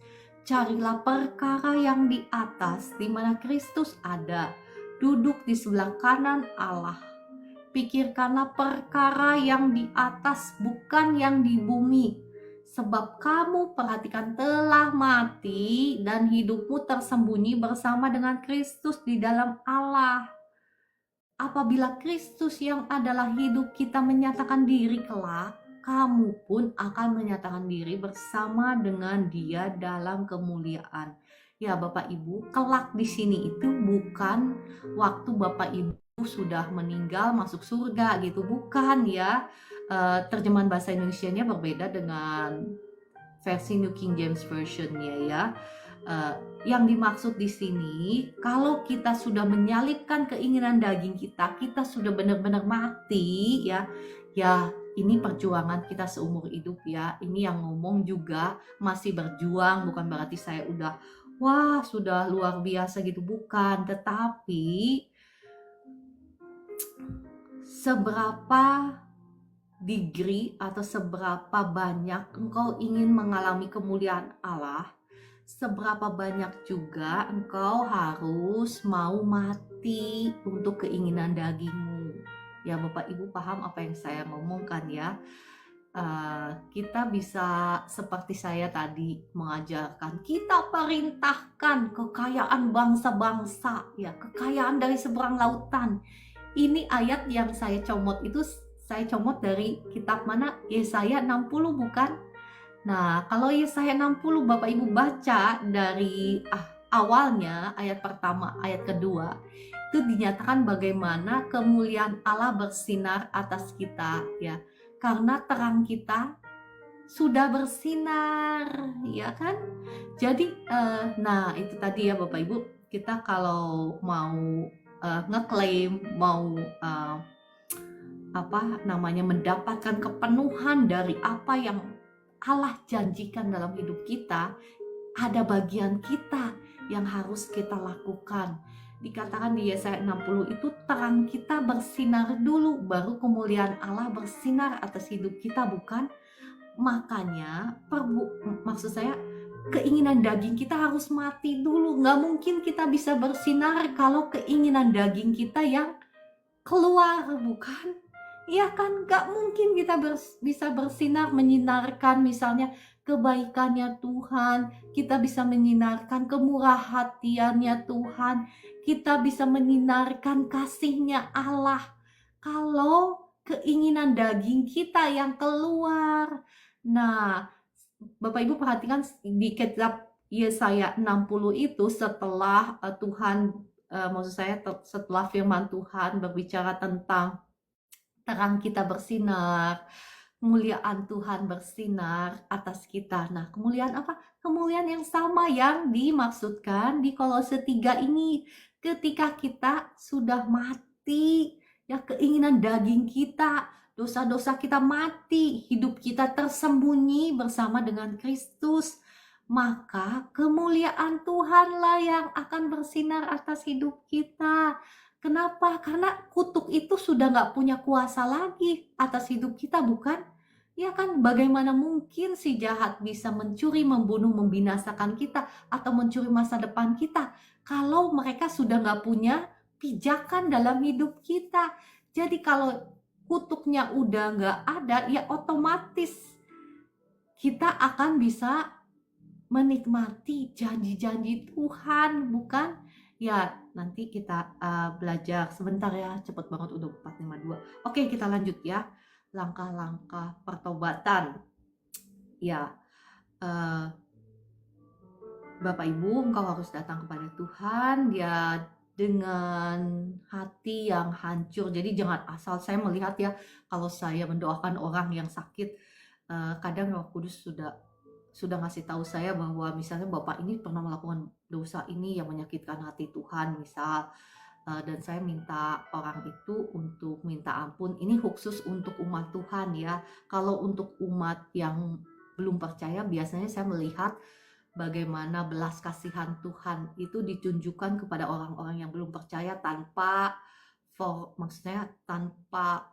carilah perkara yang di atas di mana Kristus ada, duduk di sebelah kanan Allah. Pikirkanlah perkara yang di atas, bukan yang di bumi. Sebab kamu perhatikan telah mati dan hidupmu tersembunyi bersama dengan Kristus di dalam Allah. Apabila Kristus yang adalah hidup kita menyatakan diri kelak, kamu pun akan menyatakan diri bersama dengan Dia dalam kemuliaan. Ya Bapak Ibu, kelak di sini itu bukan waktu Bapak Ibu sudah meninggal masuk surga gitu, bukan ya. Terjemahan bahasa Indonesianya berbeda dengan versi New King James Version-nya ya. Yang dimaksud di sini, kalau kita sudah menyalibkan keinginan daging kita, kita sudah benar-benar mati ya. Ya, ini perjuangan kita seumur hidup ya. Ini yang ngomong juga masih berjuang, bukan berarti saya udah wah, sudah luar biasa gitu, bukan. Tetapi seberapa degree atau seberapa banyak engkau ingin mengalami kemuliaan Allah, seberapa banyak juga engkau harus mau mati untuk keinginan dagingmu. Ya Bapak Ibu paham apa yang saya ngomongkan ya. Kita bisa seperti saya tadi mengajarkan, kita perintahkan kekayaan bangsa-bangsa ya, kekayaan dari seberang lautan. Ini ayat yang saya comot itu, saya comot dari kitab mana? Yesaya 60 bukan? Nah, kalau Yesaya 60 Bapak Ibu baca dari awalnya, ayat pertama, ayat kedua, itu dinyatakan bagaimana kemuliaan Allah bersinar atas kita ya. Karena terang kita sudah bersinar, ya kan? Jadi, nah itu tadi ya Bapak Ibu, kita kalau mau ngeklaim, mau mendapatkan kepenuhan dari apa yang Allah janjikan dalam hidup kita, ada bagian kita yang harus kita lakukan. Dikatakan di Yesaya 60 itu terang kita bersinar dulu, baru kemuliaan Allah bersinar atas hidup kita, bukan? Makanya, maksud saya, keinginan daging kita harus mati dulu. Nggak mungkin kita bisa bersinar kalau keinginan daging kita yang keluar, bukan? Iya kan, gak mungkin kita bisa bersinar, menyinarkan misalnya kebaikannya Tuhan, kita bisa menyinarkan kemurah hatiannya Tuhan, kita bisa menyinarkan kasihnya Allah kalau keinginan daging kita yang keluar. Nah, Bapak Ibu perhatikan di kitab Yesaya 60 itu setelah Tuhan, maksud saya setelah firman Tuhan berbicara tentang terang kita bersinar, kemuliaan Tuhan bersinar atas kita. Nah, kemuliaan apa? Kemuliaan yang sama yang dimaksudkan di Kolose 3 ini. Ketika kita sudah mati, ya keinginan daging kita, dosa-dosa kita mati, hidup kita tersembunyi bersama dengan Kristus, maka kemuliaan Tuhanlah yang akan bersinar atas hidup kita. Kenapa? Karena kutuk itu sudah nggak punya kuasa lagi atas hidup kita, bukan? Ya kan, bagaimana mungkin si jahat bisa mencuri, membunuh, membinasakan kita, atau mencuri masa depan kita, kalau mereka sudah nggak punya pijakan dalam hidup kita. Jadi kalau kutuknya udah nggak ada, ya otomatis kita akan bisa menikmati janji-janji Tuhan, bukan? Ya, nanti kita belajar sebentar ya, cepet banget udah 452. Oke, kita lanjut ya. Langkah-langkah pertobatan. Ya, Bapak Ibu, engkau harus datang kepada Tuhan ya dengan hati yang hancur. Jadi jangan asal. Saya melihat ya, kalau saya mendoakan orang yang sakit, kadang Roh Kudus sudah ngasih tahu saya bahwa misalnya Bapak ini pernah melakukan dosa ini yang menyakitkan hati Tuhan, misal. Dan saya minta orang itu untuk minta ampun. Ini khusus untuk umat Tuhan ya. Kalau untuk umat yang belum percaya, biasanya saya melihat bagaimana belas kasihan Tuhan itu ditunjukkan kepada orang-orang yang belum percaya maksudnya tanpa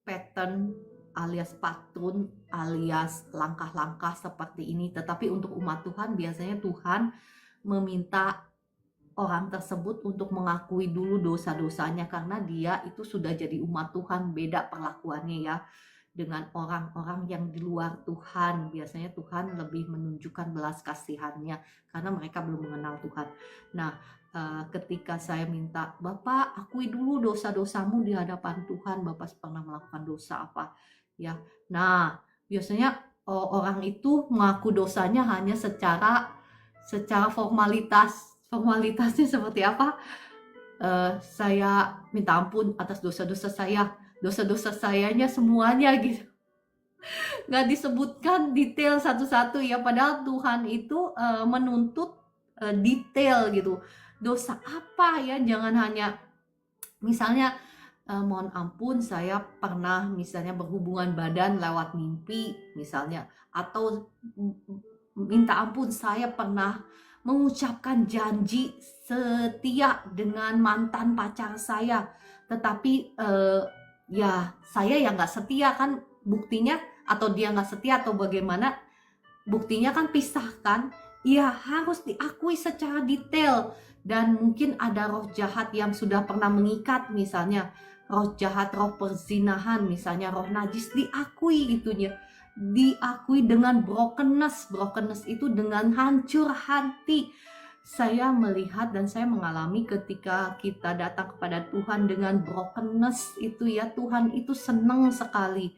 pattern alias patun alias langkah-langkah seperti ini. Tetapi untuk umat Tuhan, biasanya Tuhan meminta orang tersebut untuk mengakui dulu dosa-dosanya, karena dia itu sudah jadi umat Tuhan. Beda perlakuannya ya dengan orang-orang yang di luar Tuhan. Biasanya Tuhan lebih menunjukkan belas kasihannya karena mereka belum mengenal Tuhan. Nah, ketika saya minta, Bapak akui dulu dosa-dosamu di hadapan Tuhan, Bapak pernah melakukan dosa apa ya. Nah, biasanya orang itu mengaku dosanya hanya secara formalitas. Formalitasnya seperti apa? Saya minta ampun atas dosa-dosa saya. Dosa-dosa sayanya semuanya gitu. Nggak disebutkan detail satu-satu ya. Padahal Tuhan itu menuntut detail gitu. Dosa apa ya? Jangan hanya misalnya mohon ampun saya pernah misalnya berhubungan badan lewat mimpi misalnya. Atau minta ampun saya pernah mengucapkan janji setia dengan mantan pacar saya, tetapi ya saya yang nggak setia kan buktinya, atau dia nggak setia atau bagaimana, buktinya kan pisah kan. Ya harus diakui secara detail. Dan mungkin ada roh jahat yang sudah pernah mengikat, misalnya roh jahat, roh perzinahan, misalnya roh najis, diakui itunya. Diakui dengan brokenness itu dengan hancur hati. Saya melihat dan saya mengalami ketika kita datang kepada Tuhan dengan brokenness itu ya, Tuhan itu senang sekali.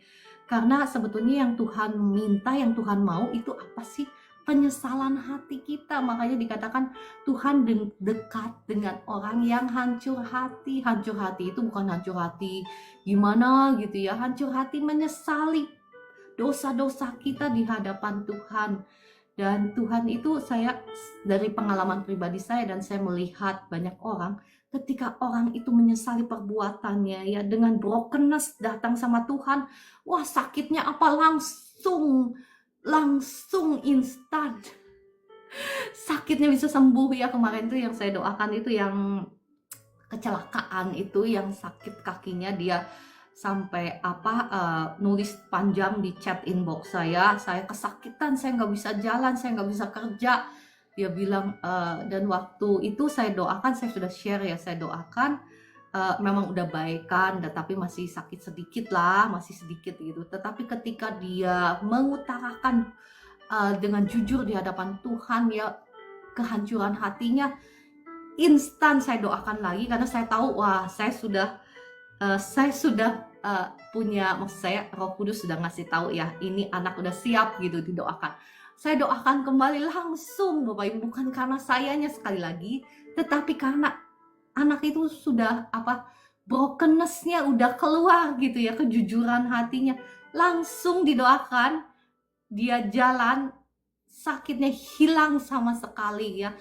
Karena sebetulnya yang Tuhan minta, yang Tuhan mau itu apa sih? Penyesalan hati kita. Makanya dikatakan Tuhan dekat dengan orang yang hancur hati. Hancur hati itu bukan hancur hati gimana gitu ya, hancur hati menyesali dosa-dosa kita di hadapan Tuhan. Dan Tuhan itu, saya dari pengalaman pribadi saya dan saya melihat banyak orang, ketika orang itu menyesali perbuatannya ya, dengan brokenness datang sama Tuhan, wah sakitnya apa langsung instan. Sakitnya bisa sembuh ya. Kemarin tuh yang saya doakan itu yang kecelakaan itu, yang sakit kakinya, dia sampai nulis panjang di chat inbox saya kesakitan, saya nggak bisa jalan, saya nggak bisa kerja. Dia bilang dan waktu itu saya doakan, saya sudah share ya, saya doakan memang udah baikan, tapi masih sakit sedikit lah, masih sedikit gitu. Tetapi ketika dia mengutarakan dengan jujur di hadapan Tuhan ya kehancuran hatinya, instan saya doakan lagi, karena saya tahu wah saya sudah punya, maksud saya Roh Kudus sudah ngasih tahu ya, ini anak udah siap gitu didoakan. Saya doakan kembali langsung Bapak Ibu, bukan karena sayanya sekali lagi, tetapi karena anak itu sudah brokenness-nya udah keluar gitu ya, kejujuran hatinya. langsung didoakan, dia jalan, sakitnya hilang sama sekali ya.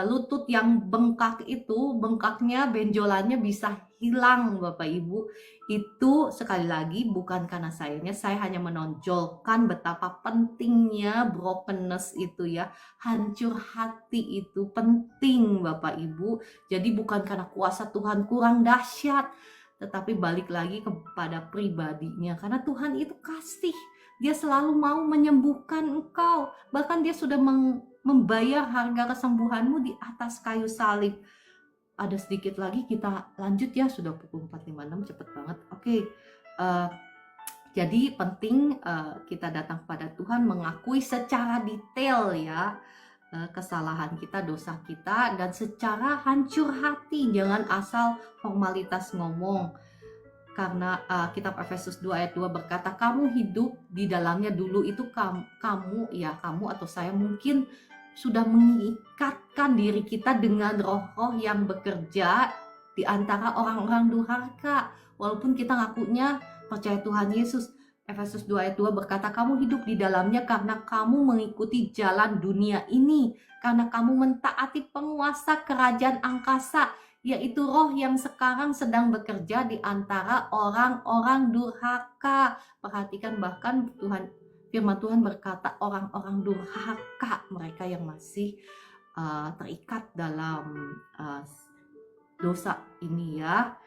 Lutut yang bengkak itu, bengkaknya, benjolannya bisa hilang Bapak Ibu. Itu sekali lagi bukan karena saya hanya menonjolkan betapa pentingnya brokenness itu ya. Hancur hati itu penting Bapak Ibu. Jadi bukan karena kuasa Tuhan kurang dahsyat, tetapi balik lagi kepada pribadinya. Karena Tuhan itu kasih. Dia selalu mau menyembuhkan engkau. Bahkan dia sudah membayar harga kesembuhanmu di atas kayu salib. Ada sedikit lagi kita lanjut ya, sudah pukul 4.56, cepet banget. Oke, jadi penting kita datang pada Tuhan mengakui secara detail ya kesalahan kita, dosa kita, dan secara hancur hati. Jangan asal formalitas ngomong. Karena kitab Efesus 2 ayat 2 berkata, kamu hidup di dalamnya dulu itu kamu atau saya mungkin sudah mengikatkan diri kita dengan roh-roh yang bekerja di antara orang-orang durhaka. Walaupun kita ngakunya percaya Tuhan Yesus. Efesus 2 ayat 2 berkata, kamu hidup di dalamnya karena kamu mengikuti jalan dunia ini. Karena kamu mentaati penguasa kerajaan angkasa, yaitu roh yang sekarang sedang bekerja di antara orang-orang durhaka. Perhatikan, bahkan firman Tuhan berkata orang-orang durhaka, mereka yang masih terikat dalam dosa ini ya.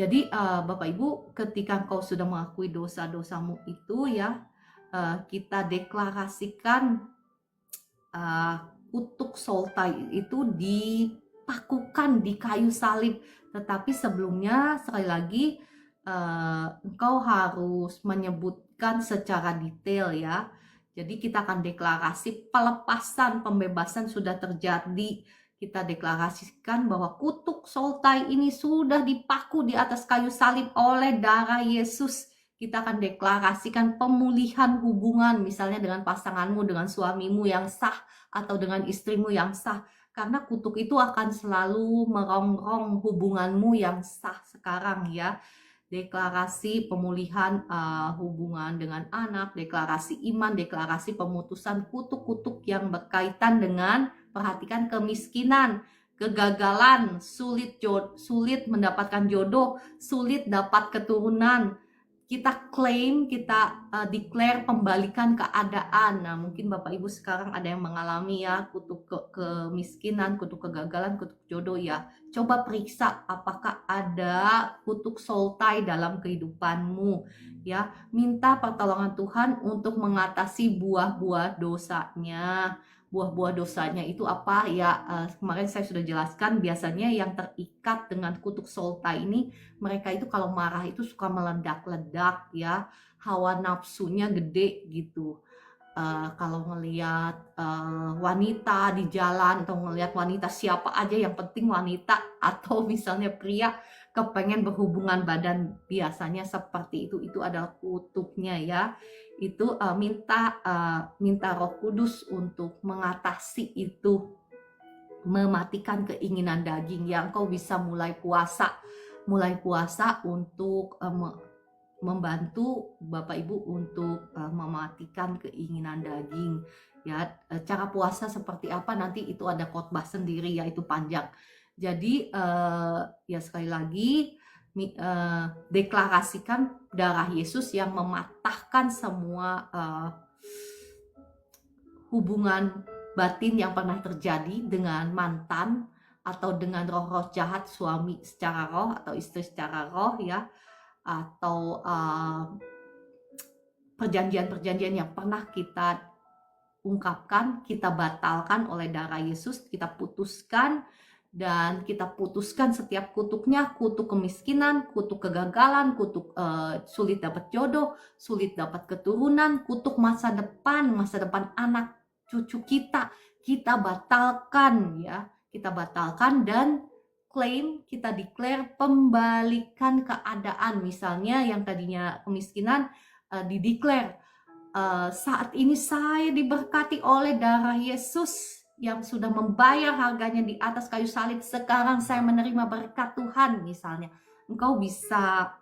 Jadi Bapak Ibu, ketika engkau sudah mengakui dosa-dosamu itu ya, kita deklarasikan kutuk soltai itu dipakukan di kayu salib. Tetapi sebelumnya sekali lagi engkau harus menyebutkan secara detail ya. Jadi kita akan deklarasi pelepasan, pembebasan sudah terjadi. Kita deklarasikan bahwa kutuk soltai ini sudah dipaku di atas kayu salib oleh darah Yesus. Kita akan deklarasikan pemulihan hubungan, misalnya dengan pasanganmu, dengan suamimu yang sah, atau dengan istrimu yang sah. Karena kutuk itu akan selalu merongrong hubunganmu yang sah sekarang ya. Deklarasi pemulihan hubungan dengan anak, deklarasi iman, deklarasi pemutusan kutuk-kutuk yang berkaitan dengan, perhatikan, kemiskinan, kegagalan, sulit mendapatkan jodoh, sulit dapat keturunan. Kita claim, kita declare pembalikan keadaan. Nah, mungkin Bapak Ibu sekarang ada yang mengalami ya kutuk kemiskinan, kutuk kegagalan, kutuk jodoh ya. Coba periksa apakah ada kutuk soltai dalam kehidupanmu ya. Minta pertolongan Tuhan untuk mengatasi buah-buah dosanya. Buah-buah dosanya itu apa ya? Kemarin saya sudah jelaskan, biasanya yang terikat dengan kutuk soltai ini, mereka itu kalau marah itu suka meledak-ledak ya, hawa nafsunya gede gitu. Kalau ngelihat wanita di jalan atau ngelihat wanita siapa aja, yang penting wanita atau misalnya pria kepengen berhubungan badan, biasanya seperti itu adalah kutuknya ya. Itu minta Roh Kudus untuk mengatasi itu, mematikan keinginan daging yang kau bisa mulai puasa untuk membantu Bapak Ibu untuk mematikan keinginan daging ya. Cara puasa seperti apa nanti itu ada khotbah sendiri ya, itu panjang. Jadi ya sekali lagi deklarasikan darah Yesus yang mematahkan semua hubungan batin yang pernah terjadi dengan mantan atau dengan roh-roh jahat, suami secara roh atau istri secara roh ya, atau perjanjian-perjanjian yang pernah kita ungkapkan, kita batalkan oleh darah Yesus, kita putuskan. Dan kita putuskan setiap kutuknya, kutuk kemiskinan, kutuk kegagalan, kutuk sulit dapat jodoh, sulit dapat keturunan, kutuk masa depan anak cucu kita batalkan ya. Kita batalkan dan claim, kita declare pembalikan keadaan. Misalnya yang tadinya kemiskinan dideclare, saat ini saya diberkati oleh darah Yesus yang sudah membayar harganya di atas kayu salib. Sekarang saya menerima berkat Tuhan misalnya. Engkau bisa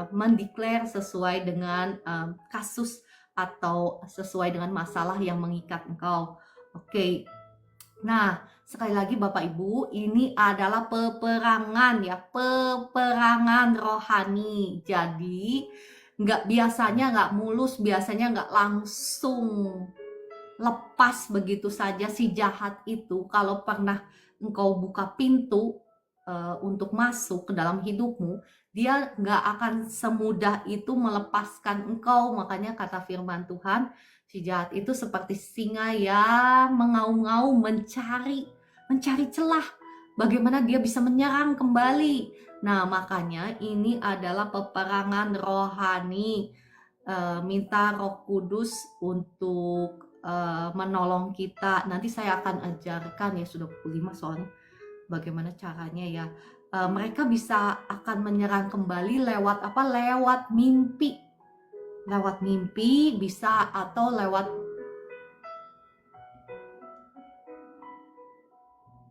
mendeklar sesuai dengan kasus atau sesuai dengan masalah yang mengikat engkau. Oke. Nah, sekali lagi Bapak Ibu, ini adalah peperangan ya, peperangan rohani. Jadi, biasanya nggak mulus, biasanya nggak langsung lepas begitu saja si jahat itu. Kalau pernah engkau buka pintu untuk masuk ke dalam hidupmu, dia nggak akan semudah itu melepaskan engkau. Makanya kata firman Tuhan, si jahat itu seperti singa yang mengaum-ngaum mencari celah. Bagaimana dia bisa menyerang kembali. Nah, makanya ini adalah peperangan rohani. Minta Roh Kudus untuk menolong kita. Nanti saya akan ajarkan ya, sudah pukul 5 soalnya, bagaimana caranya ya. Mereka bisa akan menyerang kembali lewat apa? Lewat mimpi. Lewat mimpi bisa, atau lewat,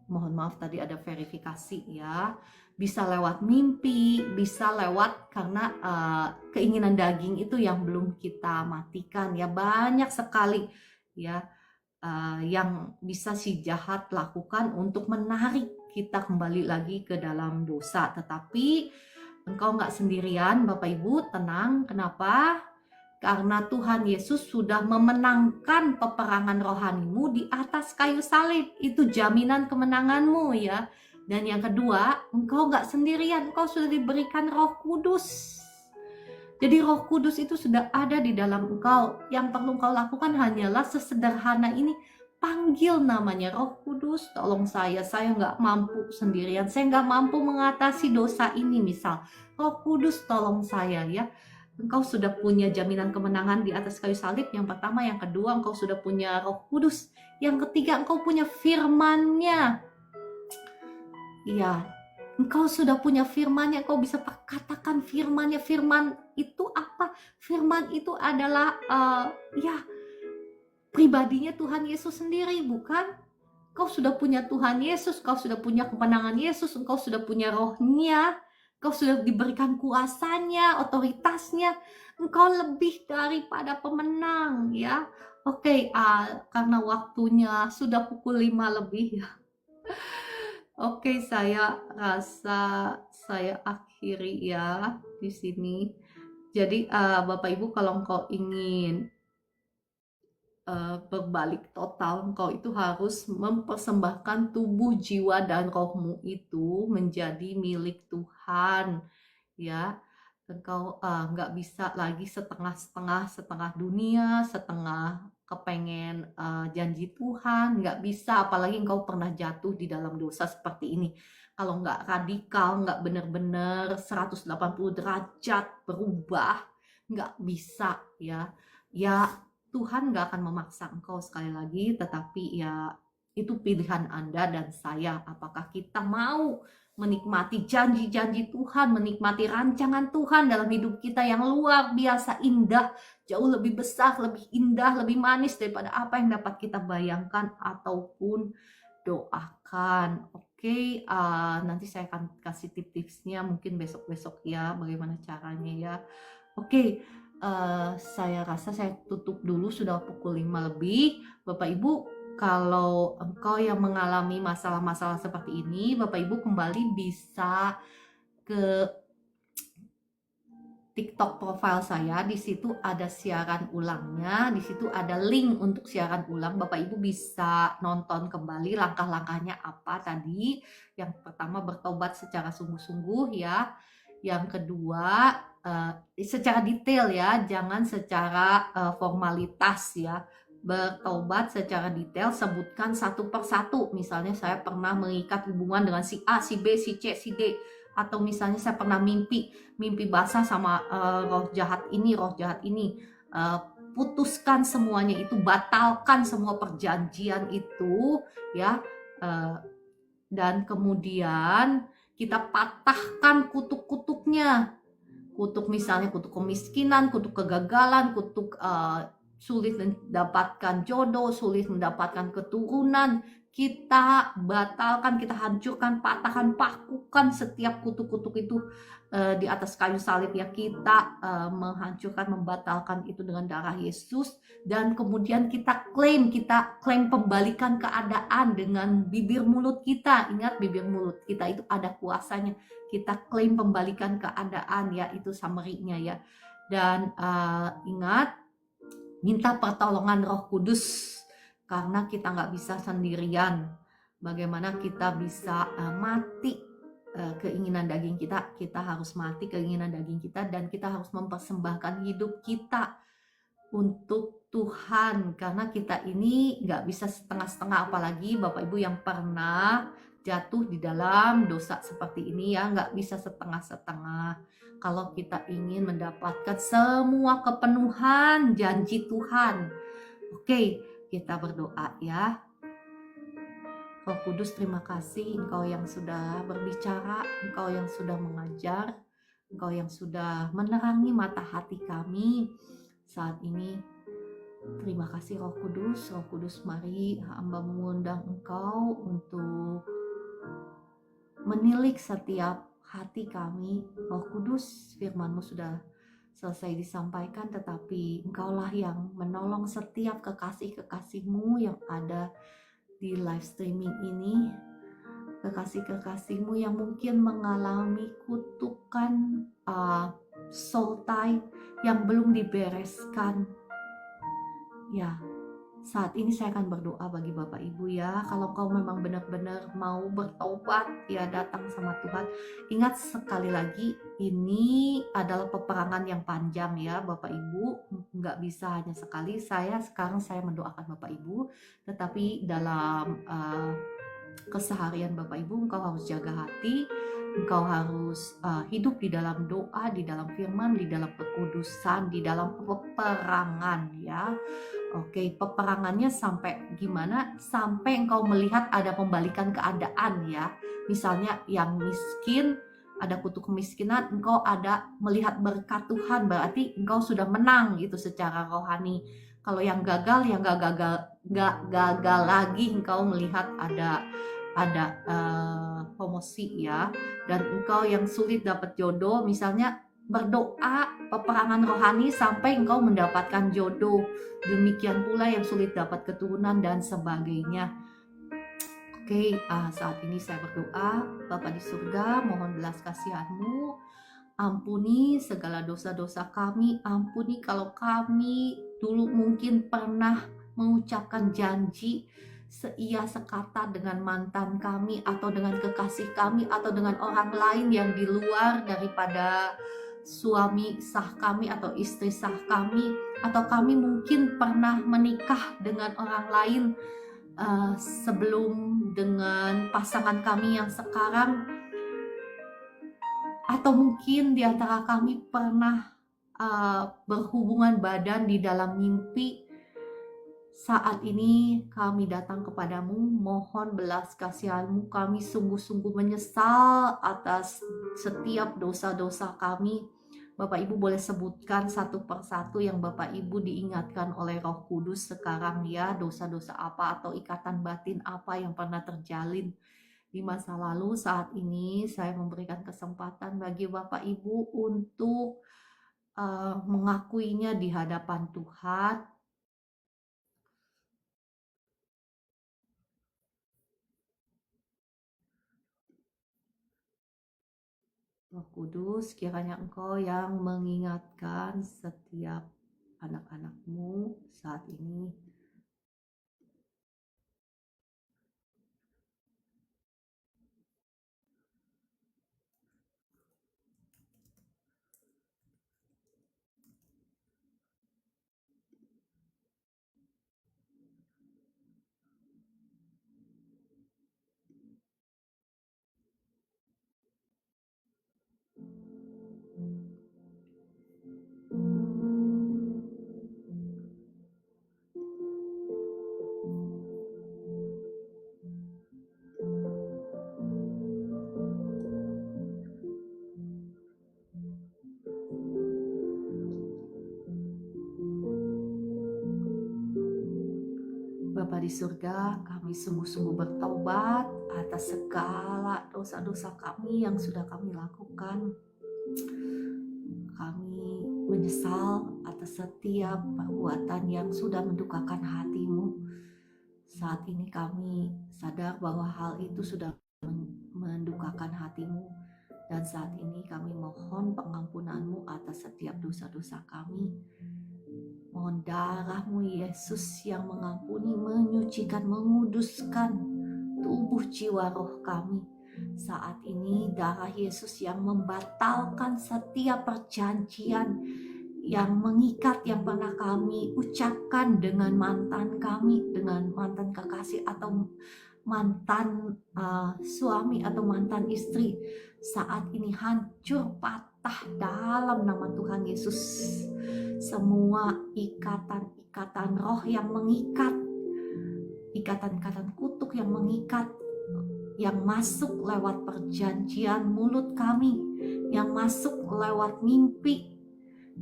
mohon maaf tadi ada verifikasi ya, bisa lewat mimpi, bisa lewat karena keinginan daging itu yang belum kita matikan ya. Banyak sekali ya yang bisa si jahat lakukan untuk menarik kita kembali lagi ke dalam dosa. Tetapi engkau nggak sendirian Bapak Ibu, tenang. Kenapa? Karena Tuhan Yesus sudah memenangkan peperangan rohanimu di atas kayu salib. Itu jaminan kemenanganmu ya. Dan yang kedua, engkau nggak sendirian, engkau sudah diberikan Roh Kudus. Jadi Roh Kudus itu sudah ada di dalam engkau. Yang perlu engkau lakukan hanyalah sesederhana ini. Panggil namanya, Roh Kudus, tolong saya nggak mampu sendirian. Saya nggak mampu mengatasi dosa ini misal. Roh Kudus tolong saya ya. Engkau sudah punya jaminan kemenangan di atas kayu salib. Yang pertama, yang kedua, engkau sudah punya Roh Kudus. Yang ketiga, engkau punya firman-Nya. Iya, engkau sudah punya firman-Nya. Engkau bisa katakan firman-Nya. Firman itu apa? Firman itu adalah pribadinya Tuhan Yesus sendiri, bukan? Engkau sudah punya Tuhan Yesus, engkau sudah punya kemenangan Yesus, engkau sudah punya Roh-Nya. Engkau sudah diberikan kuasanya, otoritasnya. Engkau lebih daripada pemenang ya. Oke, karena waktunya sudah pukul 5 lebih ya. Oke, saya rasa saya akhiri ya di sini. Jadi Bapak Ibu, kalau engkau ingin berbalik total, engkau itu harus mempersembahkan tubuh, jiwa, dan rohmu itu menjadi milik Tuhan ya. Engkau nggak bisa lagi setengah dunia, setengah kepengen janji Tuhan, nggak bisa. Apalagi engkau pernah jatuh di dalam dosa seperti ini. Kalau nggak radikal, nggak benar-benar 180 derajat berubah, nggak bisa ya. Ya, Tuhan gak akan memaksa engkau, sekali lagi, tetapi ya itu pilihan Anda dan saya. Apakah kita mau menikmati janji-janji Tuhan, menikmati rancangan Tuhan dalam hidup kita yang luar biasa indah, jauh lebih besar, lebih indah, lebih manis daripada apa yang dapat kita bayangkan ataupun doakan. Oke, nanti saya akan kasih tips-tipsnya mungkin besok-besok ya, bagaimana caranya ya. Oke, saya rasa saya tutup dulu, sudah pukul 5 lebih. Bapak Ibu, kalau engkau yang mengalami masalah-masalah seperti ini, Bapak Ibu kembali bisa ke TikTok profile saya. Di situ ada siaran ulangnya, di situ ada link untuk siaran ulang. Bapak Ibu bisa nonton kembali langkah-langkahnya apa tadi. Yang pertama, bertobat secara sungguh-sungguh ya. Yang kedua, secara detail ya, jangan secara formalitas ya. Bertobat secara detail, sebutkan satu persatu. Misalnya saya pernah mengikat hubungan dengan si A, si B, si C, si D. Atau misalnya saya pernah mimpi basah sama roh jahat ini. Putuskan semuanya itu, batalkan semua perjanjian itu ya. Dan kemudian kita patahkan kutuk-kutuknya. Kutuk misalnya kutuk kemiskinan, kutuk kegagalan, kutuk sulit mendapatkan jodoh, sulit mendapatkan keturunan. kita batalkan, kita hancurkan, patahkan, pakukan setiap kutuk-kutuk itu di atas kayu salib ya. Kita menghancurkan, membatalkan itu dengan darah Yesus, dan kemudian kita klaim pembalikan keadaan dengan bibir mulut kita. Ingat, bibir mulut kita itu ada kuasanya. Kita klaim pembalikan keadaan ya, itu summary-nya ya. Dan ingat, minta pertolongan Roh Kudus, karena kita nggak bisa sendirian. Bagaimana kita bisa mati keinginan daging kita? Kita harus mati keinginan daging kita, dan kita harus mempersembahkan hidup kita untuk Tuhan, karena kita ini nggak bisa setengah-setengah. Apalagi Bapak Ibu yang pernah jatuh di dalam dosa seperti ini ya, nggak bisa setengah-setengah. Kalau kita ingin mendapatkan semua kepenuhan janji Tuhan. Oke, kita berdoa ya. Roh Kudus, terima kasih Engkau yang sudah berbicara, Engkau yang sudah mengajar, Engkau yang sudah menerangi mata hati kami saat ini. Terima kasih Roh Kudus. Roh Kudus, mari hamba mengundang Engkau untuk menilik setiap hati kami. Roh Kudus, firman-Mu sudah selesai disampaikan, tetapi Engkaulah yang menolong setiap kekasih-kekasih-Mu yang ada di live streaming ini, kekasih-kekasih-Mu yang mungkin mengalami kutukan soul tie yang belum dibereskan. Ya, saat ini saya akan berdoa bagi Bapak Ibu ya. Kalau kau memang benar-benar mau bertobat, ya datang sama Tuhan. Ingat sekali lagi, ini adalah peperangan yang panjang ya Bapak Ibu. Nggak bisa hanya sekali. Sekarang saya mendoakan Bapak Ibu, tetapi dalam keseharian Bapak Ibu, engkau harus jaga hati, engkau harus hidup di dalam doa, di dalam firman, di dalam kekudusan, di dalam peperangan ya. Oke, peperangannya sampai gimana? Sampai engkau melihat ada pembalikan keadaan ya. Misalnya yang miskin, ada kutuk kemiskinan, engkau ada melihat berkat Tuhan, berarti engkau sudah menang gitu secara rohani. Kalau yang gagal, yang gak gagal lagi, engkau melihat ada promosi ya. Dan engkau yang sulit dapat jodoh, misalnya berdoa peperangan rohani sampai engkau mendapatkan jodoh. Demikian pula yang sulit dapat keturunan dan sebagainya. Oke, saat ini saya berdoa, Bapa di surga, mohon belas kasihan-Mu, ampuni segala dosa-dosa kami, ampuni kalau kami dulu mungkin pernah mengucapkan janji seia sekata dengan mantan kami, atau dengan kekasih kami, atau dengan orang lain yang di luar daripada suami sah kami atau istri sah kami, atau kami mungkin pernah menikah dengan orang lain sebelum dengan pasangan kami yang sekarang, atau mungkin di antara kami pernah berhubungan badan di dalam mimpi. Saat ini kami datang kepadamu, mohon belas kasihan-Mu. Kami sungguh-sungguh menyesal atas setiap dosa-dosa kami. Bapak Ibu boleh sebutkan satu persatu yang Bapak Ibu diingatkan oleh Roh Kudus sekarang ya, dosa-dosa apa atau ikatan batin apa yang pernah terjalin di masa lalu. Saat ini saya memberikan kesempatan bagi Bapak Ibu untuk mengakuinya di hadapan Tuhan. Roh Kudus, kiranya Engkau yang mengingatkan setiap anak-anak-Mu saat ini. Bapa di surga, kami sungguh-sungguh bertobat atas segala dosa-dosa kami yang sudah kami lakukan. Kami menyesal atas setiap perbuatan yang sudah mendukakan hati-Mu. Saat ini kami sadar bahwa hal itu sudah mendukakan hati-Mu. Dan saat ini kami mohon pengampunan-Mu atas setiap dosa-dosa kami. Mohon darah-Mu Yesus yang mengampuni, menyucikan, menguduskan tubuh jiwa roh kami. Saat ini darah Yesus yang membatalkan setiap perjanjian yang mengikat yang pernah kami ucapkan dengan mantan kami, dengan mantan kekasih atau mantan suami atau mantan istri. Saat ini hancur patah dalam nama Tuhan Yesus. Semua ikatan-ikatan roh yang mengikat, ikatan-ikatan kutuk yang mengikat, yang masuk lewat perjanjian mulut kami, yang masuk lewat mimpi,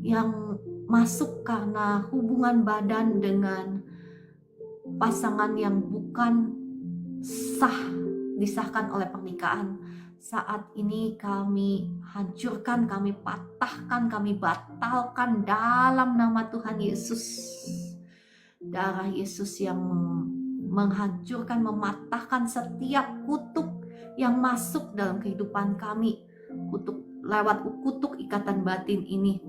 yang masuk karena hubungan badan dengan pasangan yang bukan sah, disahkan oleh pernikahan. Saat ini kami hancurkan, kami patahkan, kami batalkan dalam nama Tuhan Yesus. Darah Yesus yang menghancurkan, mematahkan setiap kutuk yang masuk dalam kehidupan kami. Lewat kutuk ikatan batin ini.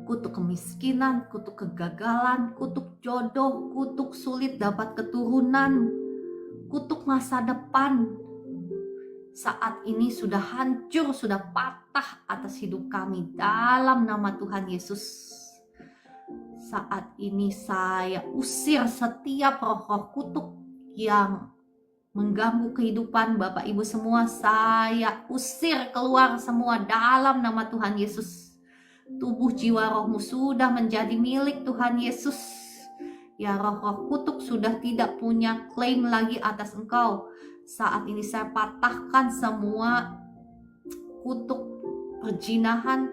Kutuk kemiskinan, kutuk kegagalan, kutuk jodoh, kutuk sulit dapat keturunan, kutuk masa depan. Saat ini sudah hancur, sudah patah atas hidup kami dalam nama Tuhan Yesus. Saat ini saya usir setiap roh-roh kutuk yang mengganggu kehidupan Bapak Ibu semua. Saya usir keluar semua dalam nama Tuhan Yesus. Tubuh jiwa rohmu sudah menjadi milik Tuhan Yesus. Ya, roh-roh kutuk sudah tidak punya klaim lagi atas engkau. Saat ini saya patahkan semua kutuk perjinahan,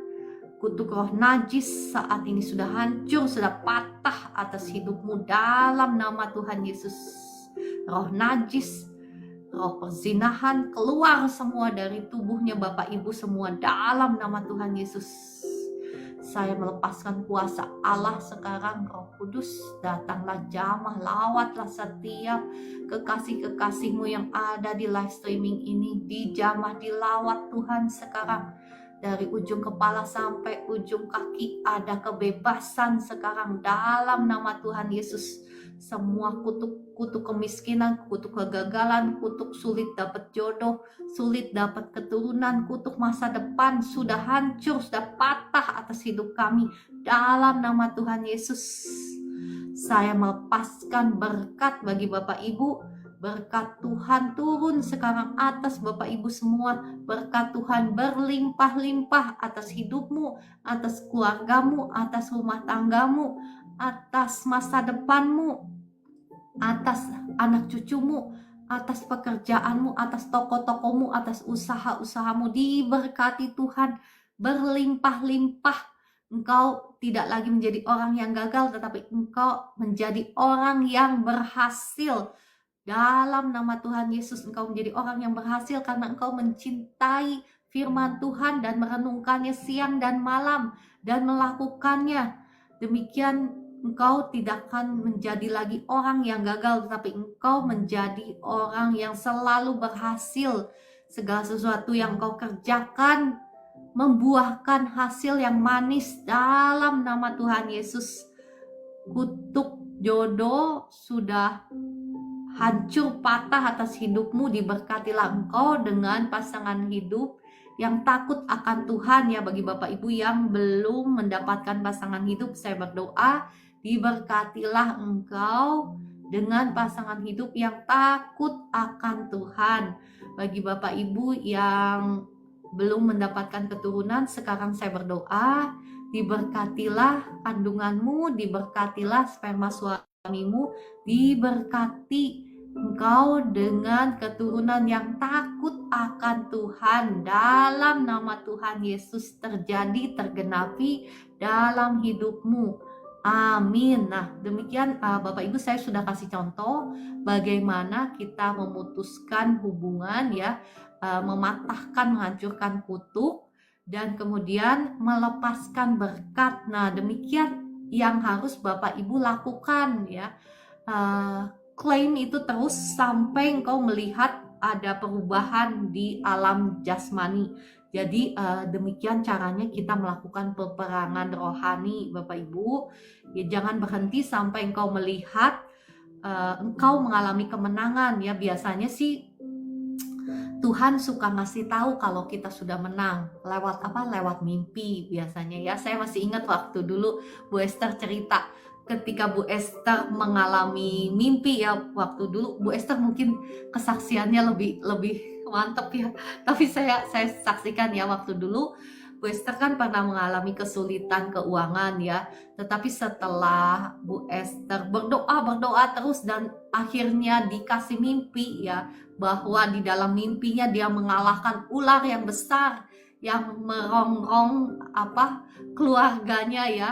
kutuk roh najis. Saat ini sudah hancur, sudah patah atas hidupmu dalam nama Tuhan Yesus. Roh najis, roh perzinahan, keluar semua dari tubuhnya Bapak Ibu semua dalam nama Tuhan Yesus. Saya melepaskan kuasa Allah sekarang. Roh Kudus, datanglah, jamah, lawatlah setiap kekasih-kekasihmu yang ada di live streaming ini. Dijamah, dilawat Tuhan sekarang. Dari ujung kepala sampai ujung kaki ada kebebasan sekarang dalam nama Tuhan Yesus. Semua kutuk kemiskinan, kutuk kegagalan, kutuk sulit dapat jodoh, sulit dapat keturunan, kutuk masa depan sudah hancur, sudah patah atas hidup kami dalam nama Tuhan Yesus. Saya melepaskan berkat bagi Bapak Ibu. Berkat Tuhan turun sekarang atas Bapak Ibu semua. Berkat Tuhan berlimpah-limpah atas hidupmu, atas keluargamu, atas rumah tanggamu, atas masa depanmu, atas anak cucumu, atas pekerjaanmu, atas toko-tokomu, atas usaha-usahamu. Diberkati Tuhan berlimpah-limpah. Engkau tidak lagi menjadi orang yang gagal, tetapi engkau menjadi orang yang berhasil. Dalam nama Tuhan Yesus, engkau menjadi orang yang berhasil karena engkau mencintai firman Tuhan dan merenungkannya siang dan malam dan melakukannya. Demikian engkau tidak akan menjadi lagi orang yang gagal, tetapi engkau menjadi orang yang selalu berhasil. Segala sesuatu yang engkau kerjakan membuahkan hasil yang manis dalam nama Tuhan Yesus. Kutuk jodoh sudah hancur patah atas hidupmu. Diberkatilah engkau dengan pasangan hidup yang takut akan Tuhan. Ya, bagi Bapak Ibu yang belum mendapatkan pasangan hidup, saya berdoa diberkatilah engkau dengan pasangan hidup yang takut akan Tuhan. Bagi Bapak Ibu yang belum mendapatkan keturunan, sekarang saya berdoa diberkatilah kandunganmu, diberkatilah sperma suamimu, diberkati engkau dengan keturunan yang takut akan Tuhan. Dalam nama Tuhan Yesus terjadi, tergenapi dalam hidupmu. Amin. Nah, demikian Bapak Ibu, saya sudah kasih contoh bagaimana kita memutuskan hubungan ya, mematahkan, menghancurkan kutuk, dan kemudian melepaskan berkat. Nah, demikian yang harus Bapak Ibu lakukan ya. Klaim itu terus sampai engkau melihat ada perubahan di alam jasmani. Jadi demikian caranya kita melakukan peperangan rohani, Bapak Ibu. Ya, jangan berhenti sampai engkau melihat engkau mengalami kemenangan ya. Biasanya sih Tuhan suka ngasih tahu kalau kita sudah menang lewat apa? Lewat mimpi biasanya ya. Saya masih ingat waktu dulu Bu Esther cerita ketika Bu Esther mengalami mimpi ya, waktu dulu Bu Esther mungkin kesaksiannya lebih mantap ya. Tapi saya saksikan ya, waktu dulu Bu Esther kan pernah mengalami kesulitan keuangan ya. Tetapi setelah Bu Esther berdoa terus dan akhirnya dikasih mimpi ya, bahwa di dalam mimpinya dia mengalahkan ular yang besar yang merongrong keluarganya ya,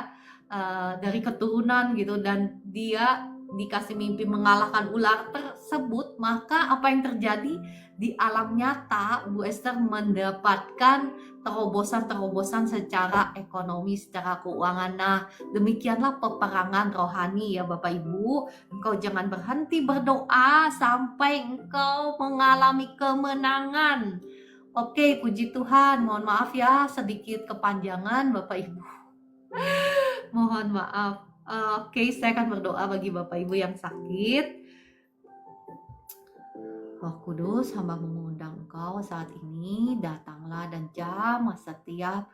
dari keturunan gitu, dan dia dikasih mimpi mengalahkan ular tersebut. Maka apa yang terjadi di alam nyata, Bu Esther mendapatkan terobosan secara ekonomi, secara keuangan. Nah, demikianlah peperangan rohani ya Bapak Ibu. Engkau jangan berhenti berdoa sampai engkau mengalami kemenangan. Oke, puji Tuhan. Mohon maaf ya, sedikit kepanjangan Bapak Ibu. Mohon maaf. Oke, saya akan berdoa bagi Bapak Ibu yang sakit. Roh Kudus, hamba mengundang Engkau saat ini, datanglah dan jamah setiap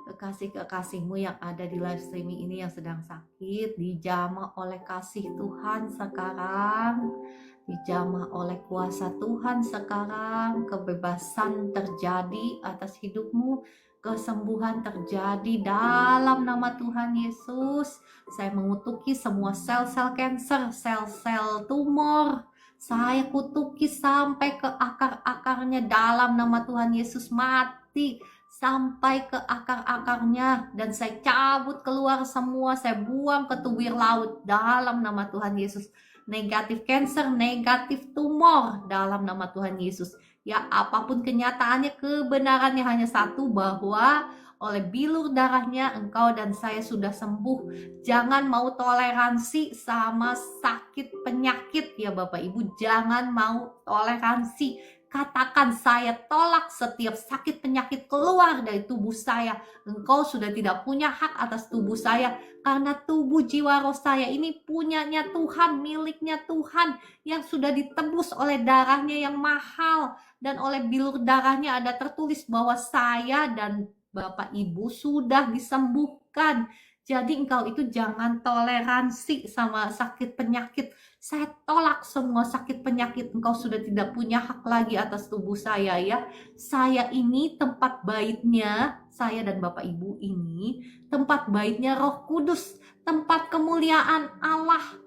kekasih-kekasihmu yang ada di live streaming ini yang sedang sakit, dijamah oleh kasih Tuhan sekarang, dijamah oleh kuasa Tuhan sekarang, kebebasan terjadi atas hidupmu, kesembuhan terjadi dalam nama Tuhan Yesus. Saya mengutuki semua sel-sel kanker, sel-sel tumor, saya kutuki sampai ke akar-akarnya dalam nama Tuhan Yesus, mati sampai ke akar-akarnya, dan saya cabut keluar semua, saya buang ke tubir laut dalam nama Tuhan Yesus. Negatif kanker, negatif tumor dalam nama Tuhan Yesus. Ya, apapun kenyataannya, kebenarannya hanya satu, bahwa oleh bilur darahnya engkau dan saya sudah sembuh. Jangan mau toleransi sama sakit penyakit ya Bapak Ibu. Jangan mau toleransi. Katakan, saya tolak setiap sakit penyakit keluar dari tubuh saya. Engkau sudah tidak punya hak atas tubuh saya. Karena tubuh jiwa roh saya ini punyanya Tuhan, miliknya Tuhan, yang sudah ditebus oleh darahnya yang mahal. Dan oleh bilur darahnya ada tertulis bahwa saya dan Bapak Ibu sudah disembuhkan. Jadi engkau itu jangan toleransi sama sakit penyakit. Saya tolak semua sakit penyakit. Engkau sudah tidak punya hak lagi atas tubuh saya ya. Saya ini tempat baitnya, saya dan Bapak Ibu ini tempat baitnya Roh Kudus, tempat kemuliaan Allah.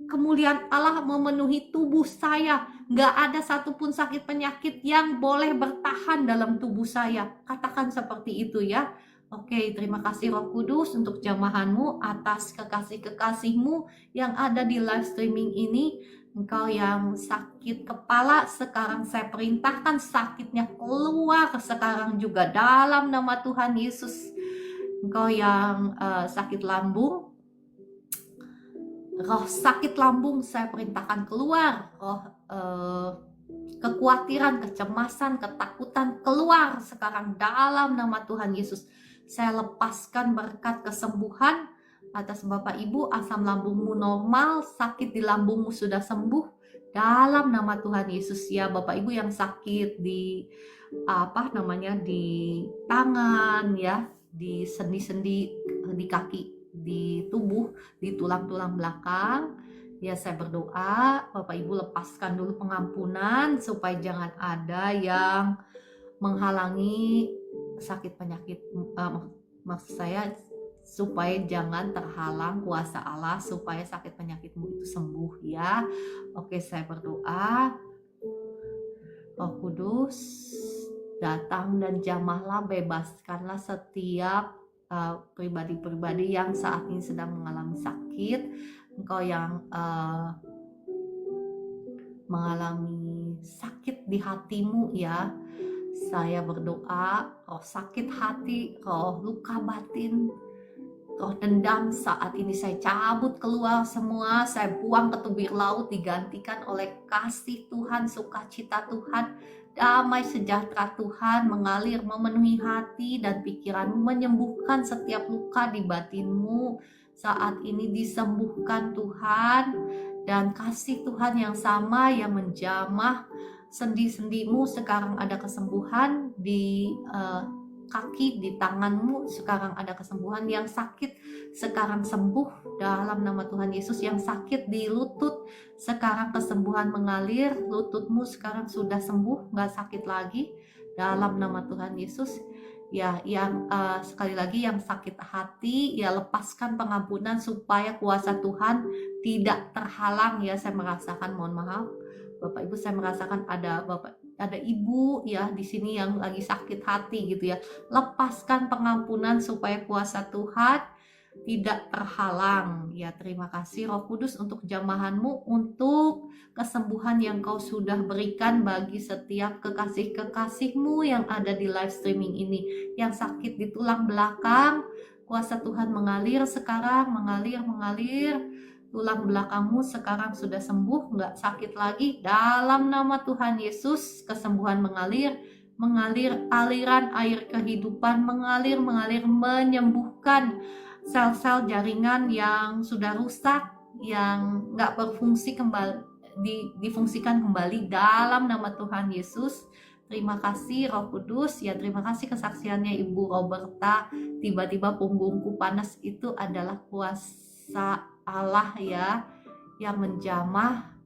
Kemuliaan Allah memenuhi tubuh saya. Gak ada satupun sakit penyakit yang boleh bertahan dalam tubuh saya. Katakan seperti itu ya. Oke, terima kasih Roh Kudus untuk jamahanmu atas kekasih-kekasihmu yang ada di live streaming ini. Engkau yang sakit kepala, sekarang saya perintahkan sakitnya keluar sekarang juga dalam nama Tuhan Yesus. Engkau yang sakit lambung, roh sakit lambung saya perintahkan keluar. Roh kekhawatiran, kecemasan, ketakutan keluar sekarang dalam nama Tuhan Yesus. Saya lepaskan berkat kesembuhan atas Bapak Ibu. Asam lambungmu normal, sakit di lambungmu sudah sembuh dalam nama Tuhan Yesus ya. Bapak Ibu yang sakit di di tangan ya, di sendi-sendi, di kaki, di tubuh, di tulang-tulang belakang ya, saya berdoa Bapak Ibu lepaskan dulu pengampunan supaya jangan ada yang menghalangi sakit penyakit, maksud saya supaya jangan terhalang kuasa Allah, supaya sakit penyakitmu itu sembuh ya. Oke, saya berdoa. Roh Kudus, datang dan jamahlah, bebaskanlah setiap pribadi-pribadi yang saat ini sedang mengalami sakit, engkau yang mengalami sakit di hatimu ya. Saya berdoa, roh sakit hati, roh luka batin, roh dendam saat ini saya cabut keluar semua, saya buang ke tubir laut, digantikan oleh kasih Tuhan, sukacita Tuhan, damai sejahtera Tuhan mengalir memenuhi hati dan pikiranmu, menyembuhkan setiap luka di batinmu. Saat ini disembuhkan Tuhan, dan kasih Tuhan yang sama yang menjamah sendi-sendimu sekarang ada kesembuhan di kaki, di tanganmu sekarang ada kesembuhan, yang sakit sekarang sembuh dalam nama Tuhan Yesus, yang sakit di lutut sekarang kesembuhan mengalir, lututmu sekarang sudah sembuh, gak sakit lagi dalam nama Tuhan Yesus. Ya, yang sekali lagi yang sakit hati, ya lepaskan pengampunan supaya kuasa Tuhan tidak terhalang ya. Saya merasakan, mohon maaf Bapak Ibu, saya merasakan ada ibu ya di sini yang lagi sakit hati gitu ya. Lepaskan pengampunan supaya kuasa Tuhan tidak terhalang ya. Terima kasih Roh Kudus untuk jamahanmu, untuk kesembuhan yang kau sudah berikan bagi setiap kekasih-kekasihmu yang ada di live streaming ini, yang sakit di tulang belakang. Kuasa Tuhan mengalir sekarang, mengalir, tulang belakangmu sekarang sudah sembuh, nggak sakit lagi dalam nama Tuhan Yesus. Kesembuhan mengalir, aliran air kehidupan mengalir, menyembuhkan sel-sel jaringan yang sudah rusak, yang nggak berfungsi kembali, difungsikan kembali dalam nama Tuhan Yesus. Terima kasih Roh Kudus ya, terima kasih kesaksiannya Ibu Roberta, tiba-tiba punggungku panas, itu adalah kuasa Allah ya yang menjamah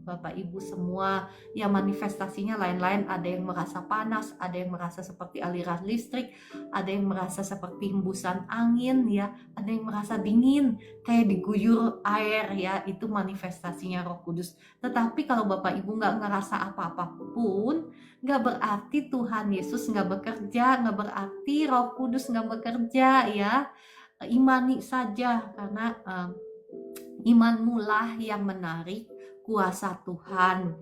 Bapak Ibu semua, yang manifestasinya lain-lain. Ada yang merasa panas, ada yang merasa seperti aliran listrik, ada yang merasa seperti hembusan angin ya, ada yang merasa dingin kayak diguyur air ya. Itu manifestasinya Roh Kudus. Tetapi kalau Bapak Ibu nggak ngerasa apa-apa pun, nggak berarti Tuhan Yesus nggak bekerja, nggak berarti Roh Kudus nggak bekerja ya. Imani saja, karena imanmu lah yang menarik kuasa Tuhan.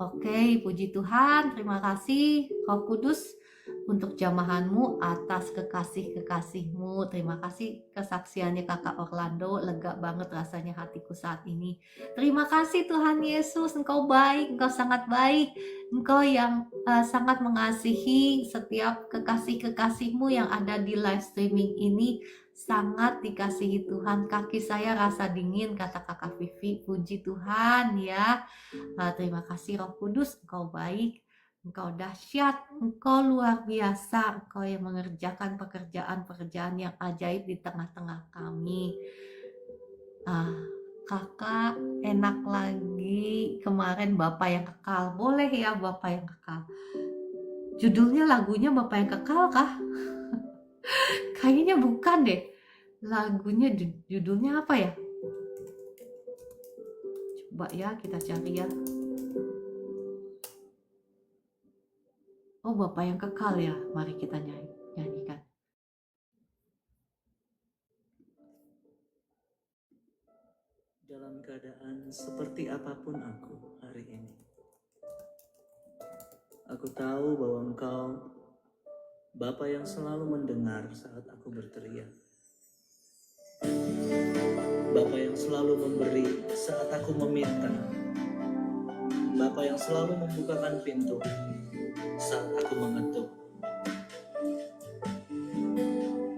Oke, puji Tuhan. Terima kasih Roh Kudus untuk jamahanmu atas kekasih-kekasihmu. Terima kasih kesaksiannya Kakak Orlando, lega banget rasanya hatiku saat ini. Terima kasih Tuhan Yesus, Engkau baik, Engkau sangat baik. Engkau yang sangat mengasihi setiap kekasih-kekasihmu yang ada di live streaming ini. Sangat dikasihi Tuhan. Kaki saya rasa dingin, kata Kakak Vivi. Puji Tuhan ya. Terima kasih Roh Kudus, Engkau baik, Engkau dahsyat, Engkau luar biasa, Engkau yang mengerjakan pekerjaan-pekerjaan yang ajaib di tengah-tengah kami. Kakak enak lagi kemarin Bapak yang Kekal. Boleh ya Bapak yang Kekal. Judulnya lagunya Bapak yang Kekal kah? Kayaknya bukan deh. Lagunya judulnya apa ya? Coba ya kita cari ya. Oh, Bapak yang Kekal ya. Mari kita nyanyikan.
Dalam keadaan seperti apapun aku hari ini, aku tahu bahwa Engkau Bapa yang selalu mendengar saat aku berteriak. Bapa yang selalu memberi saat aku meminta. Bapa yang selalu membukakan pintu saat aku mengetuk.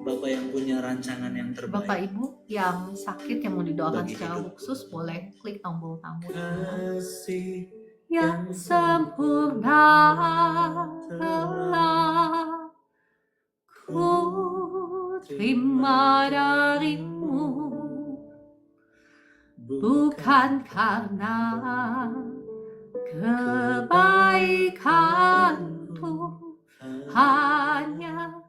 Bapa yang punya rancangan yang terbaik.
Bapak Ibu yang sakit, yang mau didoakan secara khusus, boleh klik tombol tamu.
Kasih
yang sempurna telah ku terima darimu, bukan karena kebaikanku, hanya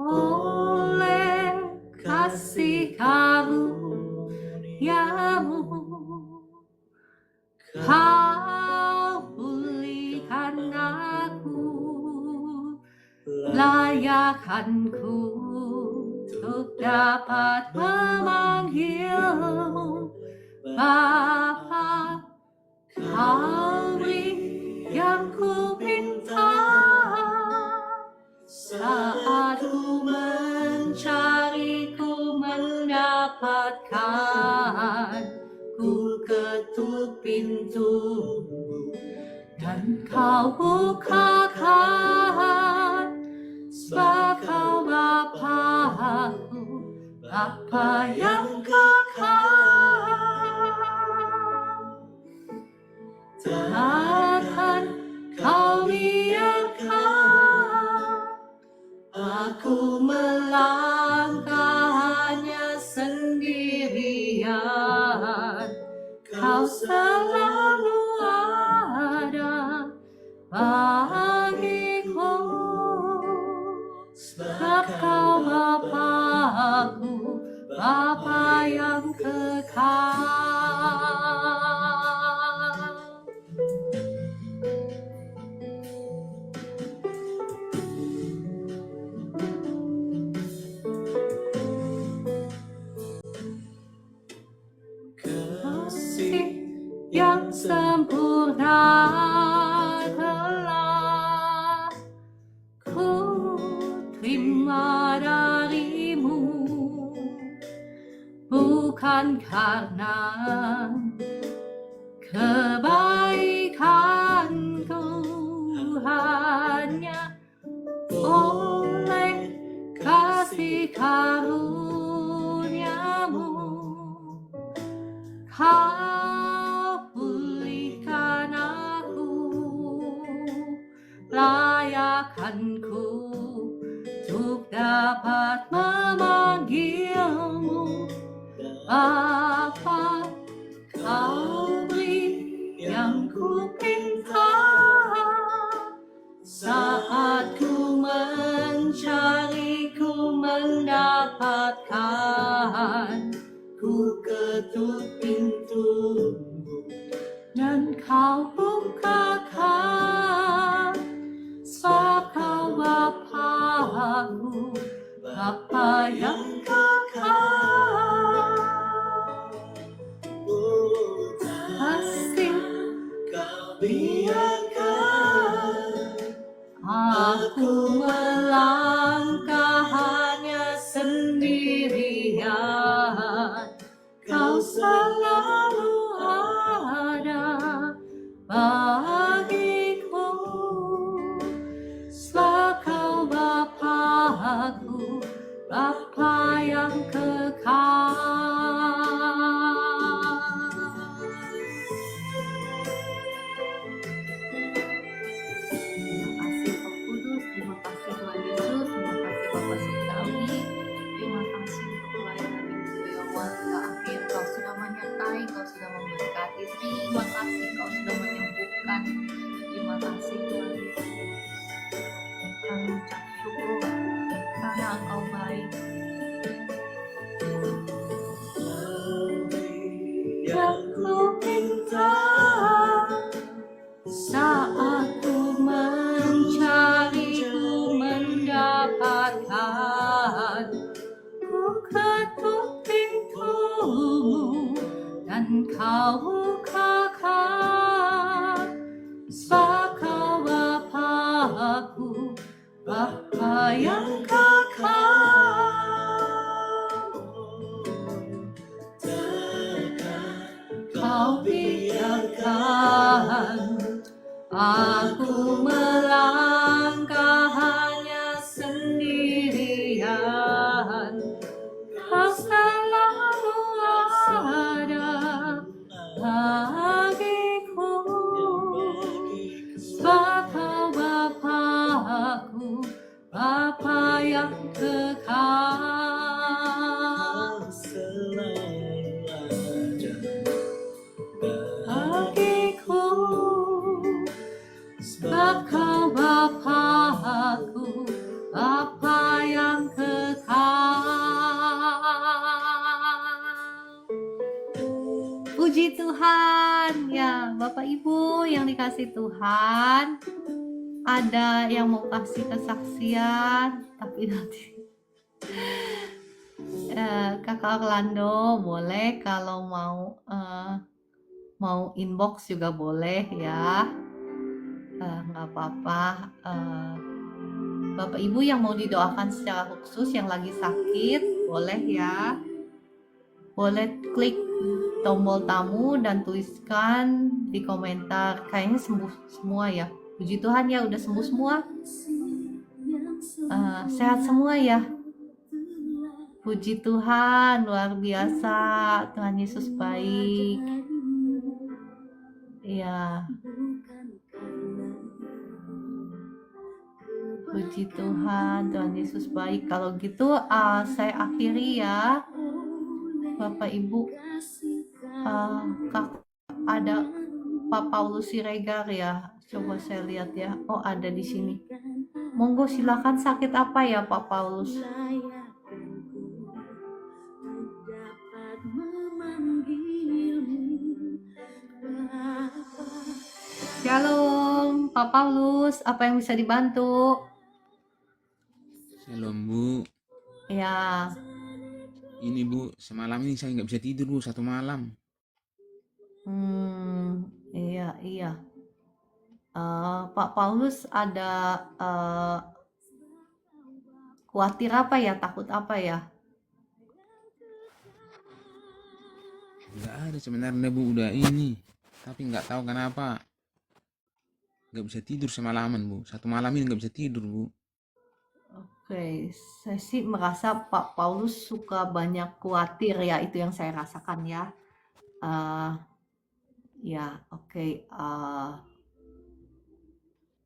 oleh kasih karuniamu kau pulihkan aku, layakkan ku dapat memanggilmu Bapa. Kau beri yang ku minta saat ku mencari, ku mendapatkan, ku ketuk pintu dan kau bukakan, sebab kau Bapa-Ku, Bapa yang kekal. Takkan kau biarkan aku melangkah hanya sendirian. Kau selalu ada bagiku, sebab kau Bapa-Ku, Bapa yang kekal. Kasih yang sempurna telah ku terima darimu, bukan karena kebaikanku, hanya oleh kasih karuniamu. Kau pulihkan aku, layakkanku untuk dapat memanggilmu Bapa. Kau beri yang ku pinta saat ku mencari, ku mendapatkan, ku ketuk pintu dan kau bukakan, sebab kau Bapa-Ku, Bapa yang kekal. Kasih kau biarkan aku melangkah hanya sendirian. Kau selalu ada bagiku, sebab kau Bapa-Ku, Bapa yang kekal. Terima kasih Roh Kudus, terima kasih Tuhan Yesus, terima kasih Bapa Surgawi, terima kasih untuk pelayanan Ibu Yowan hingga akhir. Kau sudah menyertai, Kau sudah memberkati. Terima kasih Kau sudah menyembuhkan. Terima kasih Tuhan Yesus. Kami ucap syukur karena Engkau baik. Yang ku minta saat ku mencari, ku mendapatkan, ku ketuk pintumu dan kau bukakan, sebab kau Bapa-Ku, Bapa yang kekal. Kau biarkan aku melangkah hanya sendirian. Kau selalu ada bagiku, sebab kau Bapa-Ku, Bapa yang kekal. Bagiku, sebab kau Bapa-Ku, Bapa yang kekal. Puji Tuhan ya, Bapak Ibu yang dikasih Tuhan. Ada yang mau kasih kesaksian, tapi nanti Kakak Orlando boleh kalau mau inbox juga boleh ya. Nggak apa-apa. Bapak Ibu yang mau didoakan secara khusus yang lagi sakit boleh ya. Boleh klik tombol tamu dan tuliskan di komentar. Kayaknya sembuh semua ya. Puji Tuhan ya udah sembuh semua. Sehat semua ya. Puji Tuhan, luar biasa. Tuhan Yesus baik. Ya, puji Tuhan, Tuhan Yesus baik. Kalau gitu, saya akhiri ya, Bapak Ibu. Ada Pak Paulus Siregar ya. Coba saya lihat ya. Oh, ada di sini. Monggo silakan, sakit apa ya Pak Paulus? Shalom, Pak Paulus, apa yang bisa dibantu?
Shalom Bu,
Ya,
ini Bu, semalam ini saya nggak bisa tidur Bu, satu malam.
iya. Pak Paulus ada khawatir apa ya, takut apa ya?
Nggak ada sebenarnya Bu, udah ini. Tapi nggak tahu kenapa. Nggak bisa tidur semalaman Bu, satu malam ini nggak bisa tidur Bu.
Oke, saya sih merasa Pak Paulus suka banyak khawatir ya, itu yang saya rasakan ya. Ya, oke.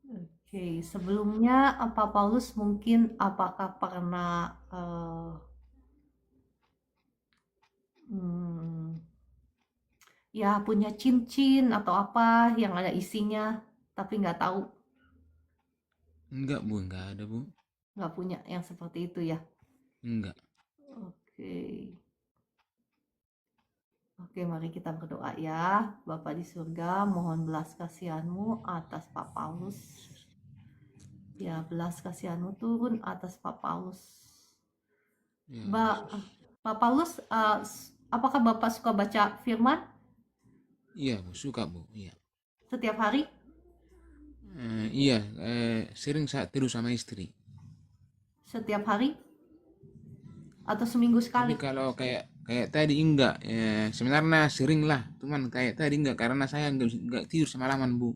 Oke, sebelumnya Pak Paulus mungkin apakah pernah ya punya cincin atau apa yang ada isinya, tapi nggak tahu,
Enggak Bu, nggak ada Bu.
nggak punya yang seperti itu ya.
Enggak.
Oke. Oke, mari kita berdoa ya. Bapa di surga, mohon belas kasihan-Mu atas Pak Paulus. Ya, belas kasihan-Mu turun atas Pak Paulus.
Ya,
Pak Paulus, apakah Bapak suka baca firman
iya Bu, suka Bu, iya.
setiap hari?
Iya, sering saat tidur sama istri.
Setiap hari? Atau seminggu
Tapi
sekali?
kalau kayak tadi enggak, sebenarnya sering lah, cuman kayak tadi enggak karena saya nggak tidur semalaman Bu.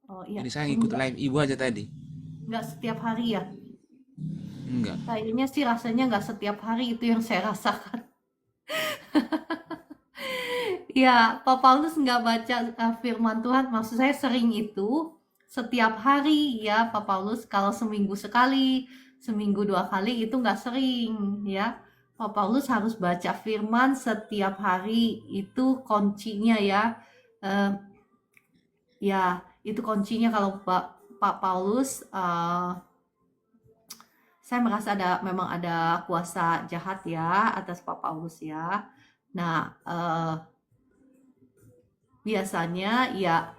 Oh iya,
Jadi saya ikut live Ibu aja tadi.
enggak setiap hari ya?
Enggak.
Kayaknya sih rasanya nggak setiap hari, itu yang saya rasakan. Ya, Pak Paulus nggak baca firman Tuhan, maksud saya sering itu setiap hari ya Pak Paulus, kalau seminggu sekali, seminggu 2 kali itu nggak sering ya. Pak Paulus harus baca firman setiap hari, itu kuncinya ya. Ya, itu kuncinya kalau Pak Paulus, saya merasa memang ada kuasa jahat ya atas Pak Paulus ya. Nah, biasanya ya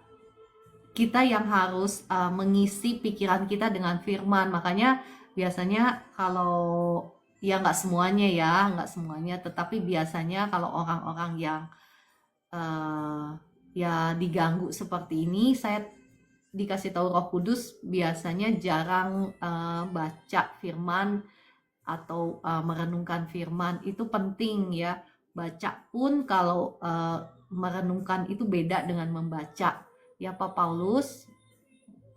kita yang harus mengisi pikiran kita dengan firman. Makanya biasanya kalau ya nggak semuanya, tetapi biasanya kalau orang-orang yang ya diganggu seperti ini, saya dikasih tahu Roh Kudus biasanya jarang baca firman atau merenungkan firman. Itu penting ya. Baca pun kalau merenungkan itu beda dengan membaca. Ya Pak Paulus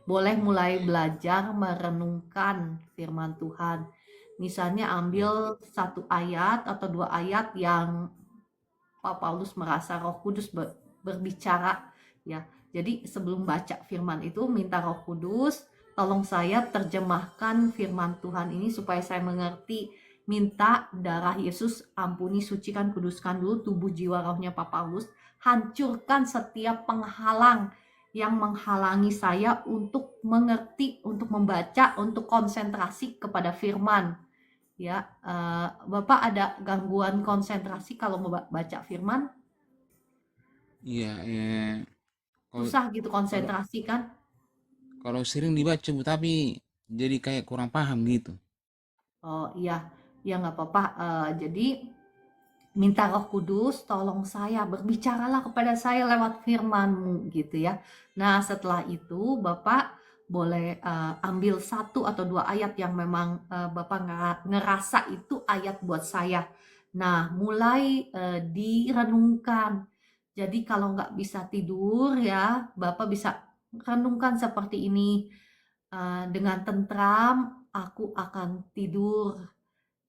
boleh mulai belajar merenungkan firman Tuhan. Misalnya ambil satu ayat atau 2 ayat yang Pak Paulus merasa Roh Kudus berbicara ya. Jadi sebelum baca firman itu minta Roh Kudus tolong saya terjemahkan firman Tuhan ini supaya saya mengerti. Minta darah Yesus ampuni, sucikan, kuduskan dulu tubuh jiwa rohnya Pak Paulus. Hancurkan setiap penghalang yang menghalangi saya untuk mengerti, untuk membaca, untuk konsentrasi kepada firman. Ya, Bapak ada gangguan konsentrasi kalau mau baca firman?
Iya, kalau
Susah gitu
kalau
konsentrasi kan?
kalau sering dibaca Bu, tapi jadi kayak kurang paham gitu.
Oh iya, Ya nggak apa-apa. Jadi minta Roh Kudus, tolong saya, berbicaralah kepada saya lewat firman-Mu gitu ya. Nah, setelah itu Bapak boleh ambil 1 atau 2 ayat yang memang Bapak ngerasa itu ayat buat saya. Nah, mulai direnungkan. Jadi kalau nggak bisa tidur ya, Bapak bisa renungkan seperti ini. Dengan tentram, aku akan tidur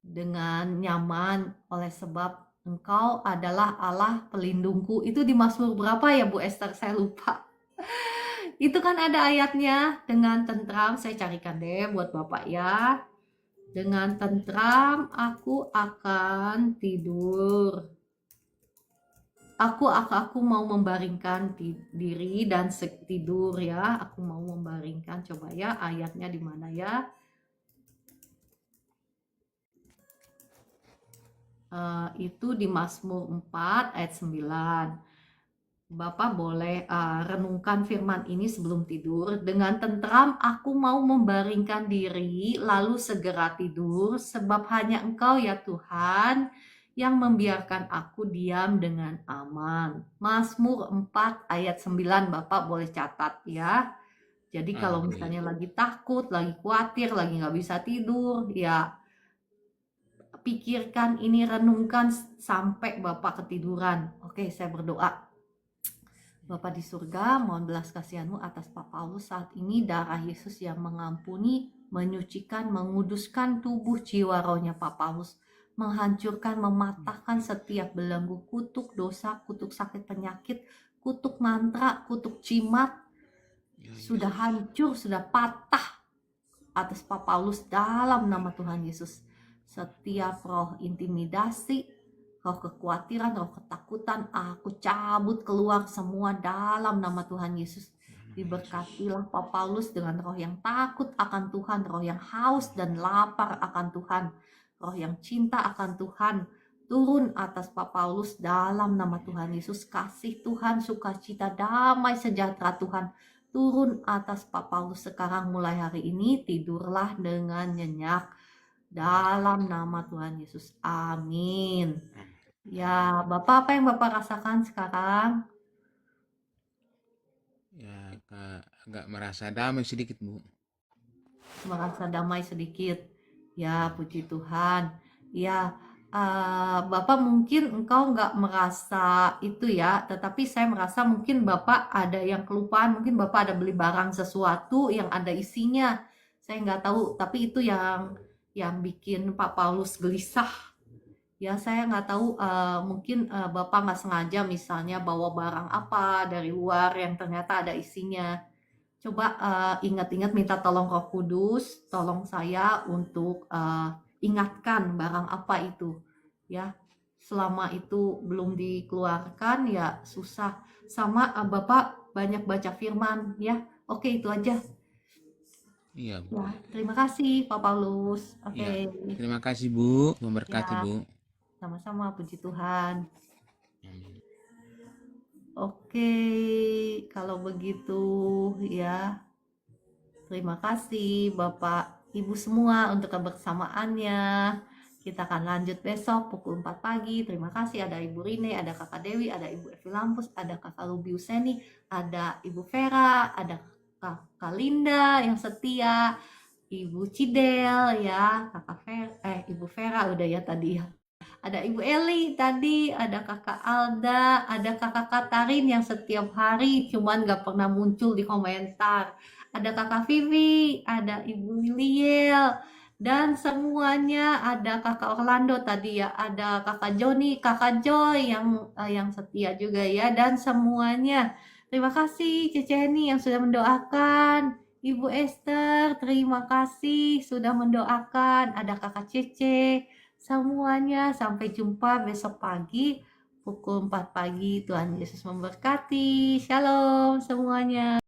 dengan nyaman oleh sebab Engkau adalah Allah pelindungku. Itu di Mazmur berapa ya Bu Esther? Saya lupa. Itu kan ada ayatnya, dengan tentram, saya carikan deh buat Bapak ya. Dengan tentram aku akan tidur. Aku mau membaringkan diri dan tidur ya. Aku mau membaringkan. Coba ya ayatnya di mana ya? Itu di Mazmur 4 ayat 9. Bapak boleh renungkan firman ini sebelum tidur. Dengan tentram aku mau membaringkan diri lalu segera tidur, sebab hanya Engkau ya Tuhan yang membiarkan aku diam dengan aman. Mazmur 4 ayat 9 Bapak boleh catat ya. Jadi kalau misalnya lagi takut, lagi khawatir, lagi nggak bisa tidur, ya pikirkan ini, renungkan sampai Bapak ketiduran. Oke, saya berdoa. Bapa di surga, mohon belas kasihan-Mu atas Pak Paulus saat ini, darah Yesus yang mengampuni, menyucikan, menguduskan tubuh jiwa rohnya Pak Paulus, menghancurkan, mematahkan setiap belenggu, kutuk dosa, kutuk sakit penyakit, kutuk mantra, kutuk jimat, sudah hancur, sudah patah atas Pak Paulus dalam nama Tuhan Yesus. Setiap roh intimidasi, roh kekhawatiran, roh ketakutan, aku cabut keluar semua dalam nama Tuhan Yesus. Diberkatilah Pak Paulus dengan roh yang takut akan Tuhan, roh yang haus dan lapar akan Tuhan, roh yang cinta akan Tuhan, turun atas Pak Paulus dalam nama Tuhan Yesus. Kasih Tuhan, sukacita, damai, sejahtera Tuhan turun atas Pak Paulus sekarang mulai hari ini. Tidurlah dengan nyenyak dalam nama Tuhan Yesus. Amin. Ya, Bapak, apa yang Bapak rasakan sekarang?
Ya, agak merasa damai sedikit, Bu.
Merasa damai sedikit. Ya, puji Tuhan. Ya, Bapak mungkin engkau nggak merasa itu ya, tetapi saya merasa mungkin Bapak ada yang kelupaan, mungkin Bapak ada beli barang sesuatu yang ada isinya. Saya nggak tahu, tapi itu yang bikin Pak Paulus gelisah. Ya, saya nggak tahu, mungkin Bapak nggak sengaja misalnya bawa barang apa dari luar yang ternyata ada isinya. Coba ingat-ingat, minta tolong Roh Kudus, tolong saya untuk ingatkan barang apa itu. Ya, selama itu belum dikeluarkan ya susah. Sama Bapak banyak baca firman ya. Oke, itu aja.
Iya, Bu.
Ya, terima kasih Pak Paulus.
Iya.
Oke.
Terima kasih, Bu. Memberkati,
Ya,
Bu.
sama-sama, puji Tuhan.
Amin.
Oke, kalau begitu ya, terima kasih Bapak Ibu semua untuk kebersamaannya. Kita akan lanjut besok pukul 4 pagi. Terima kasih, ada Ibu Rine, ada Kakak Dewi, ada Ibu Evi Lampus, ada Kakak Lubiuseni, ada Ibu Vera, ada Kakak Linda yang setia, Ibu Cidel ya, Ibu Vera udah ya tadi ya. Ada Ibu Eli tadi, ada Kakak Alda, ada Kakak Katarin yang setiap hari cuman gak pernah muncul di komentar. Ada Kakak Vivi, ada Ibu Liliel, dan semuanya, ada Kakak Orlando tadi ya, ada Kakak Joni, Kakak Joy yang setia juga ya, dan semuanya. Terima kasih Ceceni yang sudah mendoakan. Ibu Esther, terima kasih sudah mendoakan. Ada Kakak Cece. Semuanya, sampai jumpa besok pagi pukul 4 pagi. Tuhan Yesus memberkati. Shalom semuanya.